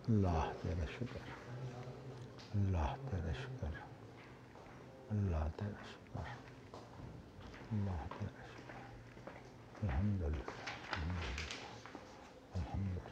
اللہ تیرا شکر، اللہ تیرا شکر، اللہ تیرا شکر، اللہ تیرا شکر، الحمدللہ الحمدللہ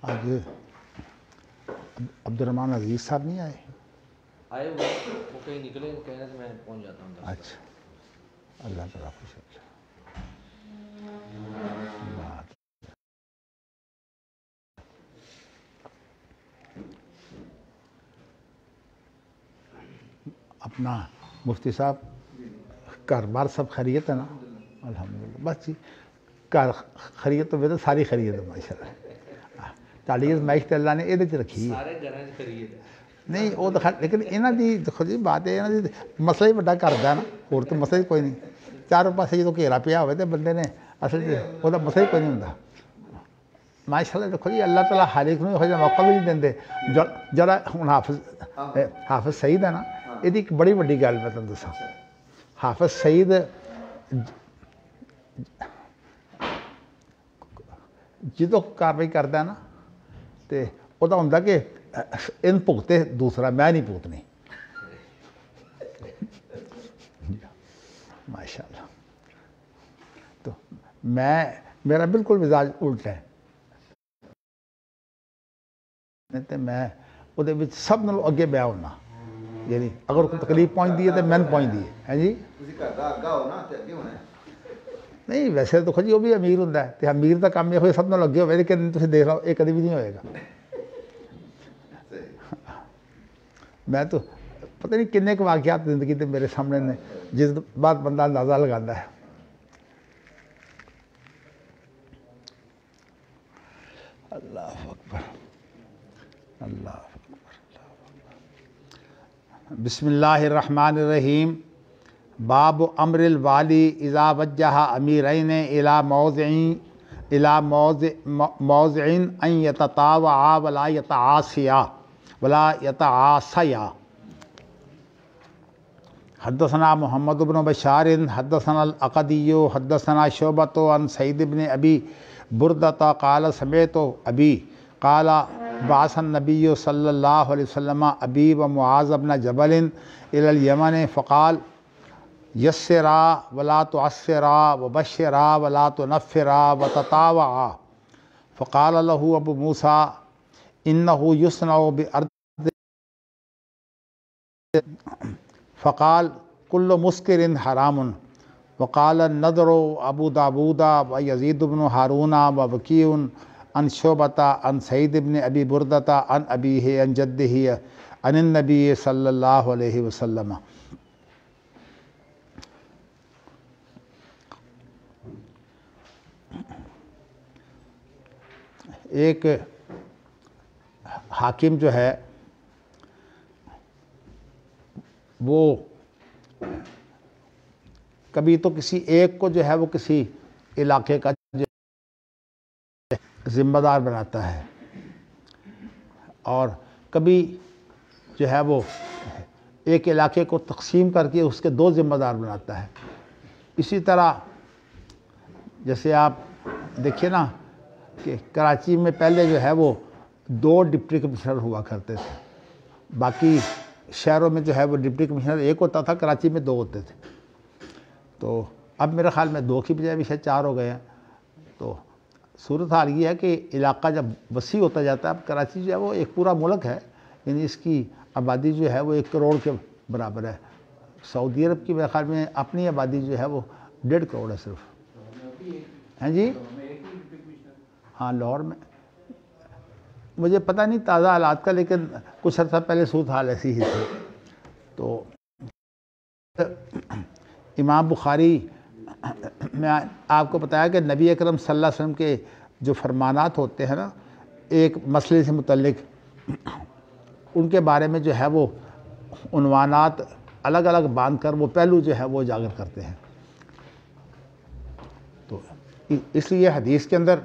آج عبد الرحمن عزیز صاحب نہیں آئے؟ آئے وہ کہیں نکلے، کہہ رہے تھے میں پہنچ جاتا ہوں۔ اچھا، اللہ تعالیٰ خوش رکھے۔ اپنا مفتی صاحب گھر بار سب خیریت ہے نا؟ الحمدللہ، بس جی گھر خیریت تو میرے ساری خیریت ہے ماشاء اللہ۔ تاڑی معیشت اللہ نے یہ رکھی ہے، سارے گھراں وچ خیریت ہے نہیں وہ تو لیکن یہاں دی دیکھو جی بات ہے، یہاں دی مسئلہ ہی بڑا کرتا ہے نا، اور تو مسئلہ ہی کوئی نہیں۔ چاروں پاسے جدوں گھیرا پیا ہوئے تو بندے نے اصل وہ مسئلہ ہی کوئی نہیں ہوتا ماشاء اللہ۔ دیکھو جی اللہ تعالیٰ ہر ایک نوں یہ موقع بھی نہیں دیں۔ جڑا ہوں حافظ سعید ہے نا، یہ ایک بڑی وڈی گل میں تمہیں دساں۔ حافظ سعید جدوں کاروائی کرتا ہے نا تو وہ ہوں کہ ان بھگتے دوسرا، میں نہیں بھگتنی ماشاء اللہ۔ تو میرا بالکل مزاج الٹا ہے، میں وہ سب نالوں اگے بیا ہونا، یعنی اگر کوئی تکلیف پہنچتی ہے تو میں پہنچتی ہے جی۔ نہیں ویسے تو جی وہ بھی امیر ہوں، تو امیر کا کام یہ ہوئے سب نال اگے ہوئے، لیکن تم دیکھ لو یہ کدی بھی نہیں ہوئے گا۔ میں تو پتہ نہیں کنے کے واقعات زندگی تے میرے سامنے نے جس بعد بندہ اندازہ لگاتا ہے۔ اللہ اکبر، اللہ اکبر، اللہ اکبر۔ بسم اللہ الرحمن الرحیم۔ باب امر الوالی اذا وجہ امیرین الی موضع ان یتطاوعا ولا یتعاصیا۔ حدثنا محمد بن بشار حدثنا العقدی حدثنا شعبۃ عن سعید بن ابی بردۃ قال سمعت ابی قال بعث النبی صلی اللہ علیہ وسلم ابی و معاذ بن جبل الی الیمن فقال یسرا ولا تعسرا وبشرا ولا تنفرا وتطاوعا۔ فقال له ابو موسیٰ انه یصنع بارض، فقال كل مسكر حرام۔ وقال النضر ابو داود ويزيد بن هارون ووكيع عن شعبة عن سعيد بن ابي بردة عن ابيه عن جده عن النبي صلی اللہ علیہ وسلم۔ ایک حاکم جو ہے وہ کبھی تو کسی ایک کو جو ہے وہ کسی علاقے کا ذمہ دار بناتا ہے، اور کبھی جو ہے وہ ایک علاقے کو تقسیم کر کے اس کے دو ذمہ دار بناتا ہے۔ اسی طرح جیسے آپ دیکھیے نا کہ کراچی میں پہلے جو ہے وہ 2 ڈپٹی کمشنر ہوا کرتے تھے، باقی شہروں میں جو ہے وہ ڈپٹی کمشنر ایک ہوتا تھا، کراچی میں 2 ہوتے تھے۔ تو اب میرے خیال میں 2 کی بجائے بھی شاید 4 ہو گئے ہیں۔ تو صورتحال یہ ہے کہ علاقہ جب وسیع ہوتا جاتا ہے، اب کراچی جو ہے وہ ایک پورا ملک ہے، یعنی اس کی آبادی جو ہے وہ 1 کروڑ کے برابر ہے۔ سعودی عرب کی میرے خیال میں اپنی آبادی جو ہے وہ 1.5 کروڑ ہے صرف۔ ہیں جی ہاں لاہور میں مجھے پتہ نہیں تازہ حالات کا، لیکن کچھ عرصہ پہلے صورتحال ایسی ہی تھی. تو امام بخاری میں آپ کو بتایا کہ نبی اکرم صلی اللہ علیہ وسلم کے جو فرمانات ہوتے ہیں نا ایک مسئلے سے متعلق، ان کے بارے میں جو ہے وہ عنوانات الگ الگ باندھ کر وہ پہلو جو ہے وہ اجاگر کرتے ہیں. تو اس لیے حدیث کے اندر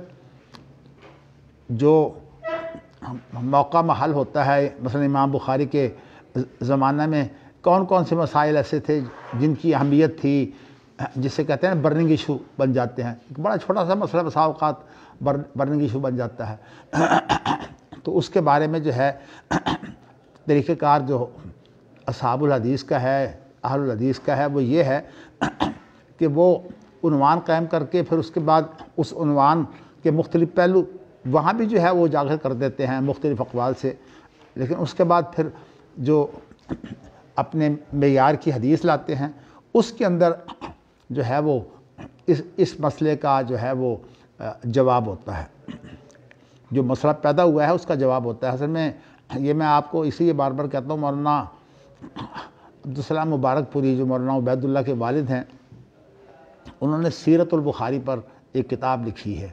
جو موقع محل ہوتا ہے، مثلا امام بخاری کے زمانہ میں کون کون سے مسائل ایسے تھے جن کی اہمیت تھی، جسے کہتے ہیں برننگ ایشو بن جاتے ہیں. ایک بڑا چھوٹا سا مسئلہ بسا اوقات برننگ ایشو بن جاتا ہے. تو اس کے بارے میں جو ہے طریقہ کار جو اصحاب الحدیث کا ہے، اہل الحدیث کا ہے، وہ یہ ہے کہ وہ عنوان قائم کر کے پھر اس کے بعد اس عنوان کے مختلف پہلو وہاں بھی جو ہے وہ اجاگر کر دیتے ہیں مختلف اقوال سے، لیکن اس کے بعد پھر جو اپنے معیار کی حدیث لاتے ہیں اس کے اندر جو ہے وہ اس مسئلے کا جو ہے وہ جواب ہوتا ہے. جو مسئلہ پیدا ہوا ہے اس کا جواب ہوتا ہے. اصل میں یہ میں آپ کو اسی لیے بار بار کہتا ہوں، مولانا عبدالسلام مبارک پوری جو مولانا عبید اللہ کے والد ہیں، انہوں نے سیرت البخاری پر ایک کتاب لکھی ہے.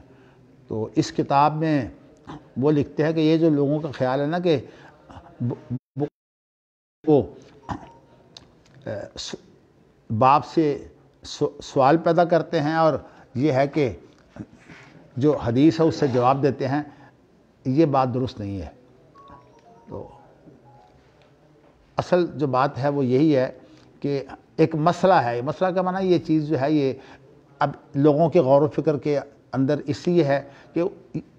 تو اس کتاب میں وہ لکھتے ہیں کہ یہ جو لوگوں کا خیال ہے نا کہ وہ باب سے سوال پیدا کرتے ہیں اور یہ ہے کہ جو حدیث ہے اس سے جواب دیتے ہیں، یہ بات درست نہیں ہے. تو اصل جو بات ہے وہ یہی ہے کہ ایک مسئلہ ہے، مسئلہ کا معنی یہ چیز جو ہے یہ اب لوگوں کے غور و فکر کے اندر اس لیے ہے کہ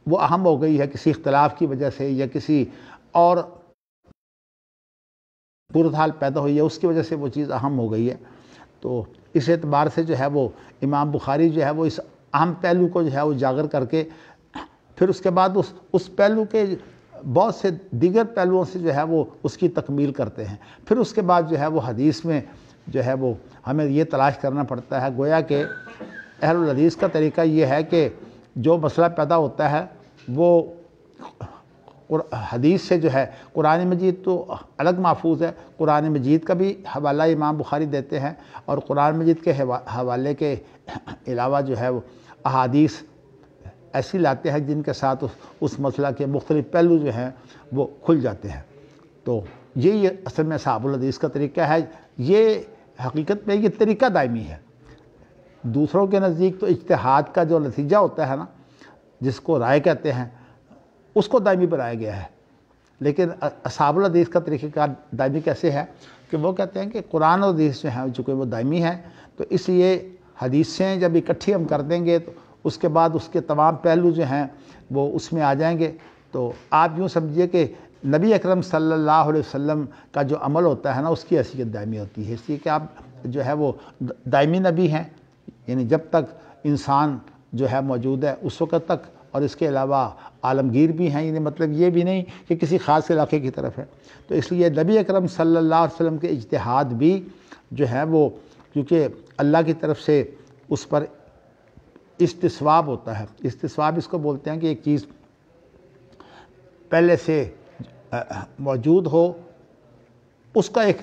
وہ اہم ہو گئی ہے کسی اختلاف کی وجہ سے یا کسی اور صورتحال پیدا ہوئی ہے اس کی وجہ سے وہ چیز اہم ہو گئی ہے. تو اس اعتبار سے جو ہے وہ امام بخاری جو ہے وہ اس اہم پہلو کو جو ہے وہ اجاگر کر کے پھر اس کے بعد اس پہلو کے بہت سے دیگر پہلوؤں سے جو ہے وہ اس کی تکمیل کرتے ہیں. پھر اس کے بعد جو ہے وہ حدیث میں جو ہے وہ ہمیں یہ تلاش کرنا پڑتا ہے. گویا کہ اہل الحدیث کا طریقہ یہ ہے کہ جو مسئلہ پیدا ہوتا ہے وہ حدیث سے جو ہے، قرآن مجید تو الگ محفوظ ہے، قرآن مجید کا بھی حوالہ امام بخاری دیتے ہیں اور قرآن مجید کے حوالے کے علاوہ جو ہے وہ احادیث ایسی لاتے ہیں جن کے ساتھ اس مسئلہ کے مختلف پہلو جو ہیں وہ کھل جاتے ہیں. تو یہی اصل میں اصحاب الحدیث کا طریقہ ہے. یہ حقیقت میں یہ طریقہ دائمی ہے. دوسروں کے نزدیک تو اجتہاد کا جو نتیجہ ہوتا ہے نا، جس کو رائے کہتے ہیں، اس کو دائمی بنایا گیا ہے. لیکن اصحاب الحدیث کا طریقہ کار دائمی کیسے ہے کہ وہ کہتے ہیں کہ قرآن اور حدیث جو ہیں چونکہ وہ دائمی ہیں، تو اس لیے حدیثیں جب اکٹھی ہم کر دیں گے تو اس کے بعد اس کے تمام پہلو جو ہیں وہ اس میں آ جائیں گے. تو آپ یوں سمجھیے کہ نبی اکرم صلی اللہ علیہ وسلم کا جو عمل ہوتا ہے نا اس کی حیثیت دائمی ہوتی ہے. اس لیے کہ آپ جو ہے وہ دائمی نبی ہیں، یعنی جب تک انسان جو ہے موجود ہے اس وقت تک، اور اس کے علاوہ عالمگیر بھی ہیں. یعنی مطلب یہ بھی نہیں کہ کسی خاص علاقے کی طرف ہے. تو اس لیے نبی اکرم صلی اللہ علیہ وسلم کے اجتہاد بھی جو ہے وہ کیونکہ اللہ کی طرف سے اس پر استصواب ہوتا ہے. استصواب اس کو بولتے ہیں کہ ایک چیز پہلے سے موجود ہو، اس کا ایک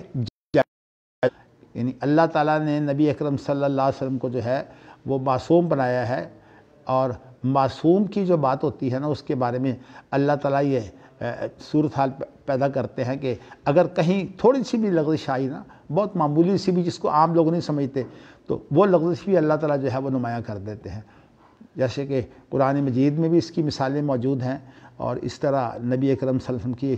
یعنی اللہ تعالیٰ نے نبی اکرم صلی اللہ علیہ وسلم کو جو ہے وہ معصوم بنایا ہے، اور معصوم کی جو بات ہوتی ہے نا اس کے بارے میں اللہ تعالیٰ یہ صورتحال پیدا کرتے ہیں کہ اگر کہیں تھوڑی سی بھی لغزش آئی نا، بہت معمولی سی بھی جس کو عام لوگ نہیں سمجھتے، تو وہ لغزش بھی اللہ تعالیٰ جو ہے وہ نمایاں کر دیتے ہیں. جیسے کہ قرآن مجید میں بھی اس کی مثالیں موجود ہیں، اور اس طرح نبی اکرم صلی اللہ علیہ وسلم کی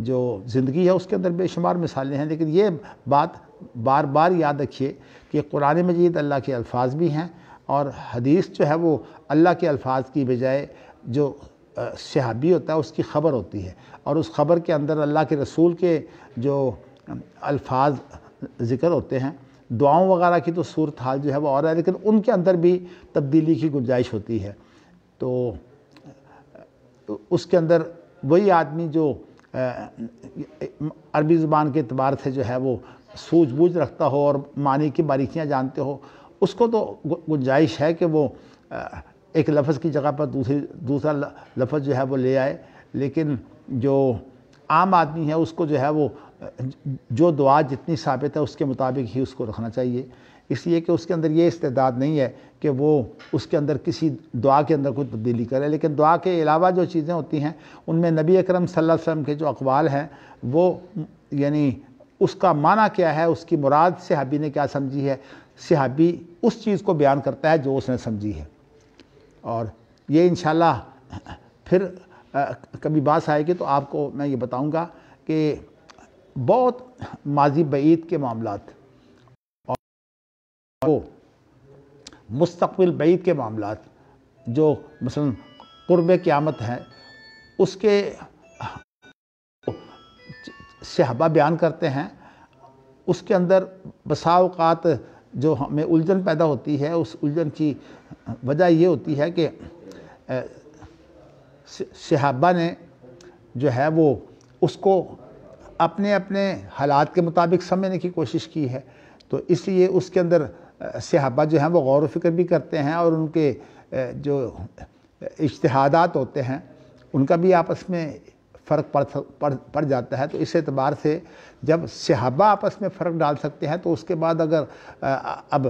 جو زندگی ہے اس کے اندر بے شمار مثالیں ہیں. لیکن یہ بات بار بار یاد رکھیے کہ قرآن مجید اللہ کے الفاظ بھی ہیں، اور حدیث جو ہے وہ اللہ کے الفاظ کی بجائے جو صحابی ہوتا ہے اس کی خبر ہوتی ہے، اور اس خبر کے اندر اللہ کے رسول کے جو الفاظ ذکر ہوتے ہیں، دعاؤں وغیرہ کی تو صورتحال جو ہے وہ اور ہے، لیکن ان کے اندر بھی تبدیلی کی گنجائش ہوتی ہے. تو اس کے اندر وہی آدمی جو عربی زبان کے اعتبار سے جو ہے وہ سوجھ بوجھ رکھتا ہو اور معنی کی باریکیاں جانتے ہو، اس کو تو گنجائش ہے کہ وہ ایک لفظ کی جگہ پر دوسرا لفظ جو ہے وہ لے آئے، لیکن جو عام آدمی ہے اس کو جو ہے وہ جو دعا جتنی ثابت ہے اس کے مطابق ہی اس کو رکھنا چاہیے، اس لیے کہ اس کے اندر یہ استعداد نہیں ہے کہ وہ اس کے اندر کسی دعا کے اندر کوئی تبدیلی کرے۔ لیکن دعا کے علاوہ جو چیزیں ہوتی ہیں ان میں نبی اکرم صلی اللہ علیہ وسلم کے جو اقوال ہیں وہ یعنی اس کا معنی کیا ہے، اس کی مراد صحابی نے کیا سمجھی ہے، صحابی اس چیز کو بیان کرتا ہے جو اس نے سمجھی ہے۔ اور یہ انشاءاللہ پھر کبھی بات آئے گی تو آپ کو میں یہ بتاؤں گا کہ بہت ماضی بعید کے معاملات اور مستقبل بعید کے معاملات جو مثلا قرب قیامت ہیں اس کے صحابہ بیان کرتے ہیں، اس کے اندر بسا اوقات جو ہمیں الجھن پیدا ہوتی ہے، اس الجھن کی وجہ یہ ہوتی ہے کہ صحابہ نے جو ہے وہ اس کو اپنے اپنے حالات کے مطابق سمجھنے کی کوشش کی ہے، تو اس لیے اس کے اندر صحابہ جو ہیں وہ غور و فکر بھی کرتے ہیں اور ان کے جو اجتہادات ہوتے ہیں ان کا بھی آپس میں فرق پڑ جاتا ہے۔ تو اس اعتبار سے جب صحابہ آپس میں فرق ڈال سکتے ہیں تو اس کے بعد اگر اب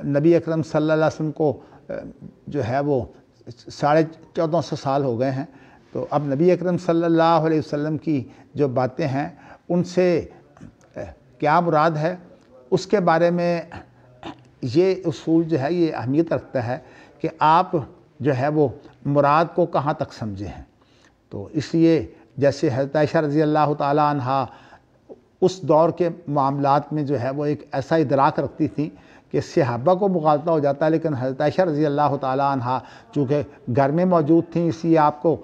نبی اکرم صلی اللہ علیہ وسلم کو جو ہے وہ 1450 سال ہو گئے ہیں، تو اب نبی اکرم صلی اللہ علیہ وسلم کی جو باتیں ہیں ان سے کیا مراد ہے اس کے بارے میں یہ اصول جو ہے یہ اہمیت رکھتا ہے کہ آپ جو ہے وہ مراد کو کہاں تک سمجھے ہیں۔ تو اس لیے جیسے حضرت عائشہ رضی اللہ تعالیٰ عنہا اس دور کے معاملات میں جو ہے وہ ایک ایسا ادراک رکھتی تھیں کہ صحابہ کو مغالطہ ہو جاتا ہے، لیکن حضرت عائشہ رضی اللہ تعالیٰ عنہا چونکہ گھر میں موجود تھیں اس لیے آپ کو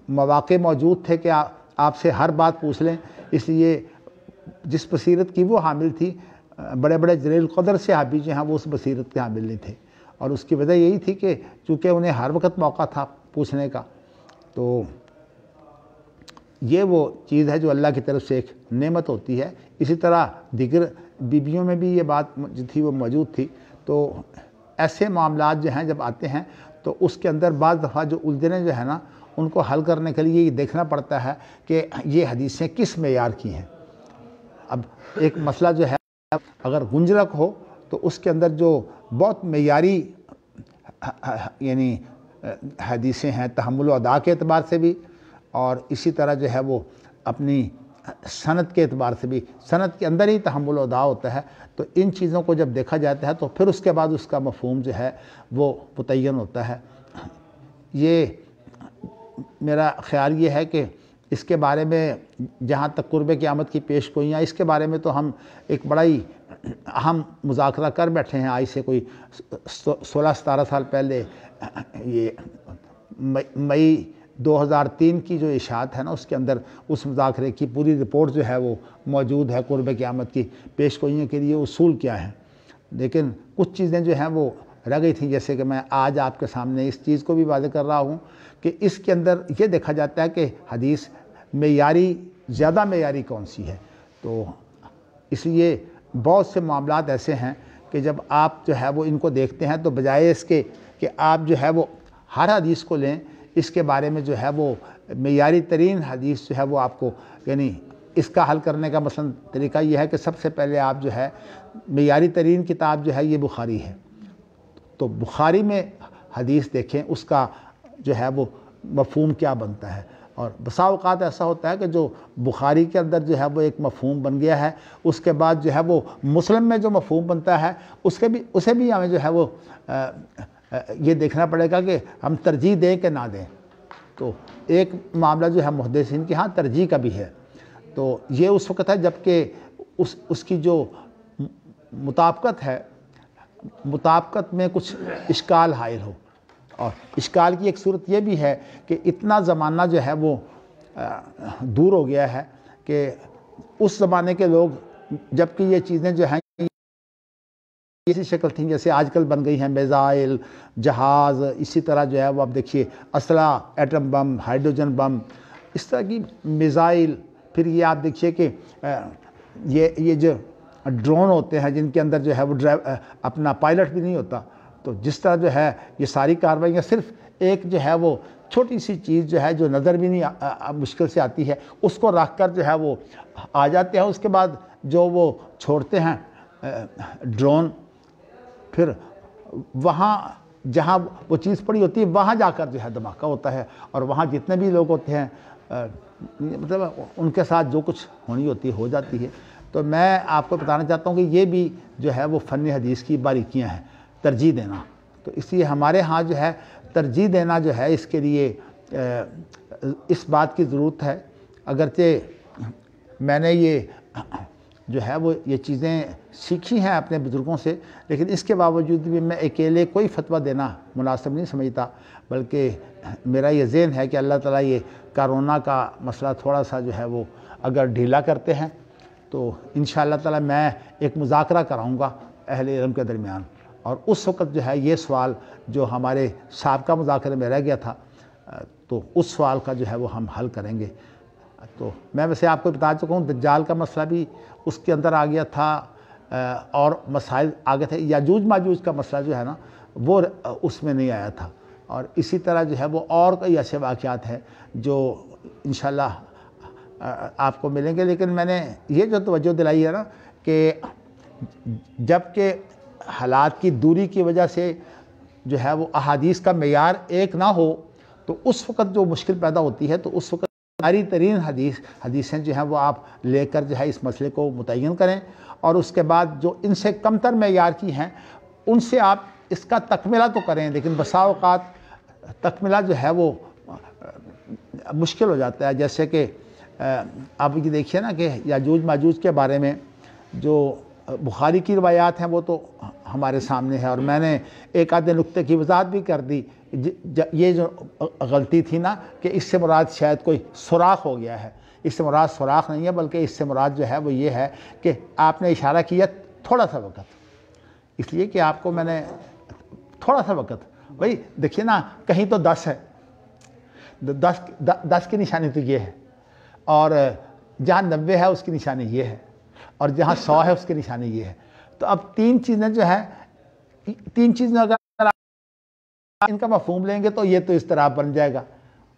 مواقع موجود تھے کہ آپ سے ہر بات پوچھ لیں، اس لیے جس بصیرت کی وہ حامل تھی، بڑے بڑے جلیل القدر صحابی جو ہیں وہ اس بصیرت کے حامل نہیں تھے، اور اس کی وجہ یہی تھی کہ چونکہ انہیں ہر وقت موقع تھا پوچھنے کا۔ تو یہ وہ چیز ہے جو اللہ کی طرف سے ایک نعمت ہوتی ہے۔ اسی طرح دیگر بیبیوں میں بھی یہ بات جو تھی وہ موجود تھی۔ تو ایسے معاملات جو ہیں جب آتے ہیں تو اس کے اندر بعض دفعہ جو الجھنیں جو ہے نا ان کو حل کرنے کے لیے یہ دیکھنا پڑتا ہے کہ یہ حدیثیں کس معیار کی ہیں۔ اب ایک مسئلہ جو ہے اگر گنجرک ہو تو اس کے اندر جو بہت معیاری یعنی حدیثیں ہیں تحمل و ادا کے اعتبار سے بھی، اور اسی طرح جو ہے وہ اپنی سند کے اعتبار سے بھی، سند کے اندر ہی تحمل و ادا ہوتا ہے، تو ان چیزوں کو جب دیکھا جاتا ہے تو پھر اس کے بعد اس کا مفہوم جو ہے وہ متعین ہوتا ہے۔ یہ میرا خیال یہ ہے کہ اس کے بارے میں جہاں تک قرب قیامت کی پیش گوئیاں، اس کے بارے میں تو ہم ایک بڑا ہی اہم مذاکرہ کر بیٹھے ہیں آج سے کوئی 16-17 سال پہلے۔ یہ مئی 2003 کی جو اشاعت ہے نا اس کے اندر اس مذاکرے کی پوری رپورٹ جو ہے وہ موجود ہے، قرب قیامت کی پیش گوئیوں کے لیے اصول کیا ہیں۔ لیکن کچھ چیزیں جو ہیں وہ رہ گئی تھیں، جیسے کہ میں آج آپ کے سامنے اس چیز کو بھی واضح کر رہا ہوں کہ اس کے اندر یہ دیکھا جاتا ہے کہ حدیث معیاری زیادہ معیاری کون سی ہے۔ تو اس لیے بہت سے معاملات ایسے ہیں کہ جب آپ جو ہے وہ ان کو دیکھتے ہیں تو بجائے اس کے کہ آپ جو ہے وہ ہر حدیث کو لیں، اس کے بارے میں جو ہے وہ معیاری ترین حدیث جو ہے وہ آپ کو یعنی اس کا حل کرنے کا مثلا طریقہ یہ ہے کہ سب سے پہلے آپ جو ہے معیاری ترین کتاب جو ہے یہ بخاری ہے، تو بخاری میں حدیث دیکھیں اس کا جو ہے وہ مفہوم کیا بنتا ہے۔ اور بسا اوقات ایسا ہوتا ہے کہ جو بخاری کے اندر جو ہے وہ ایک مفہوم بن گیا ہے، اس کے بعد جو ہے وہ مسلم میں جو مفہوم بنتا ہے اسے بھی ہمیں جو ہے وہ یہ دیکھنا پڑے گا کہ ہم ترجیح دیں کہ نہ دیں۔ تو ایک معاملہ جو ہے محدثین کے ہاں ترجیح کا بھی ہے، تو یہ اس وقت ہے جب کہ اس کی جو مطابقت ہے، مطابقت میں کچھ اشکال حائل ہو، اور اشکال کی ایک صورت یہ بھی ہے کہ اتنا زمانہ جو ہے وہ دور ہو گیا ہے کہ اس زمانے کے لوگ جبکہ یہ چیزیں جو ہیں اسی شکل تھیں جیسے آج کل بن گئی ہیں، میزائل، جہاز، اسی طرح جو ہے وہ آپ دیکھیے اسلحہ، ایٹم بم، ہائیڈروجن بم، اس طرح کی میزائل، پھر یہ آپ دیکھیے کہ یہ جو ڈرون ہوتے ہیں جن کے اندر جو ہے وہ اپنا پائلٹ بھی نہیں ہوتا، تو تو جس طرح جو ہے یہ ساری کارروائیاں صرف ایک جو ہے وہ چھوٹی سی چیز جو ہے جو نظر بھی نہیں مشکل سے آتی ہے اس کو رکھ کر جو ہے وہ آ جاتے ہیں، اس کے بعد جو وہ چھوڑتے ہیں ڈرون، پھر وہاں جہاں وہ چیز پڑی ہوتی ہے وہاں جا کر جو ہے دھماکہ ہوتا ہے، اور وہاں جتنے بھی لوگ ہوتے ہیں مطلب ان کے ساتھ جو کچھ ہونی ہوتی ہے ہو جاتی ہے۔ تو میں آپ کو بتانا چاہتا ہوں کہ یہ بھی جو ہے وہ فن حدیث کی باریکیاں ہیں، ترجیح دینا۔ تو اس لیے ہمارے ہاں جو ہے ترجیح دینا جو ہے اس کے لیے اس بات کی ضرورت ہے، اگرچہ میں نے یہ جو ہے وہ یہ چیزیں سیکھی ہیں اپنے بزرگوں سے، لیکن اس کے باوجود بھی میں اکیلے کوئی فتویٰ دینا مناسب نہیں سمجھتا، بلکہ میرا یہ ذہن ہے کہ اللہ تعالیٰ یہ کرونا کا مسئلہ تھوڑا سا جو ہے وہ اگر ڈھیلا کرتے ہیں تو انشاءاللہ تعالیٰ میں ایک مذاکرہ کراؤں گا اہل علم کے درمیان، اور اس وقت جو ہے یہ سوال جو ہمارے سابقہ مذاکرے میں رہ گیا تھا تو اس سوال کا جو ہے وہ ہم حل کریں گے۔ تو میں ویسے آپ کو بتا چکا ہوں دجال کا مسئلہ بھی اس کے اندر آ گیا تھا، اور مسائل آگے تھے، یاجوج ماجوج کا مسئلہ جو ہے نا وہ اس میں نہیں آیا تھا، اور اسی طرح جو ہے وہ اور کئی ایسے واقعات ہیں جو انشاءاللہ آپ کو ملیں گے۔ لیکن میں نے یہ جو توجہ دلائی ہے نا کہ جب کہ حالات کی دوری کی وجہ سے جو ہے وہ احادیث کا معیار ایک نہ ہو تو اس وقت جو مشکل پیدا ہوتی ہے، تو اس وقت ساری ترین حدیثیں جو ہیں وہ آپ لے کر جو ہے اس مسئلے کو متعین کریں، اور اس کے بعد جو ان سے کم تر معیار کی ہیں ان سے آپ اس کا تکملہ تو کریں، لیکن بسا اوقات تکملہ جو ہے وہ مشکل ہو جاتا ہے۔ جیسے کہ آپ یہ دیکھیے نا کہ یاجوج ماجوج کے بارے میں جو بخاری کی روایات ہیں وہ تو ہمارے سامنے ہے، اور میں نے ایک آدھے نقطے کی وضاحت بھی کر دی۔ یہ جو غلطی تھی نا کہ اس سے مراد شاید کوئی سوراخ ہو گیا ہے، اس سے مراد سوراخ نہیں ہے، بلکہ اس سے مراد جو ہے وہ یہ ہے کہ آپ نے اشارہ کیا تھوڑا سا وقت، اس لیے کہ آپ کو میں نے تھوڑا سا وقت، بھائی دیکھیے نا کہیں تو 10 ہے، 10 کی نشانی تو یہ ہے، اور جہاں 90 ہے اس کی نشانی یہ ہے، اور جہاں 100 ہے اس کی نشانی یہ ہے۔ تو اب تین چیزیں جو ہیں، تین چیزیں اگر ان کا مفہوم لیں گے تو یہ تو اضطراب بن جائے گا،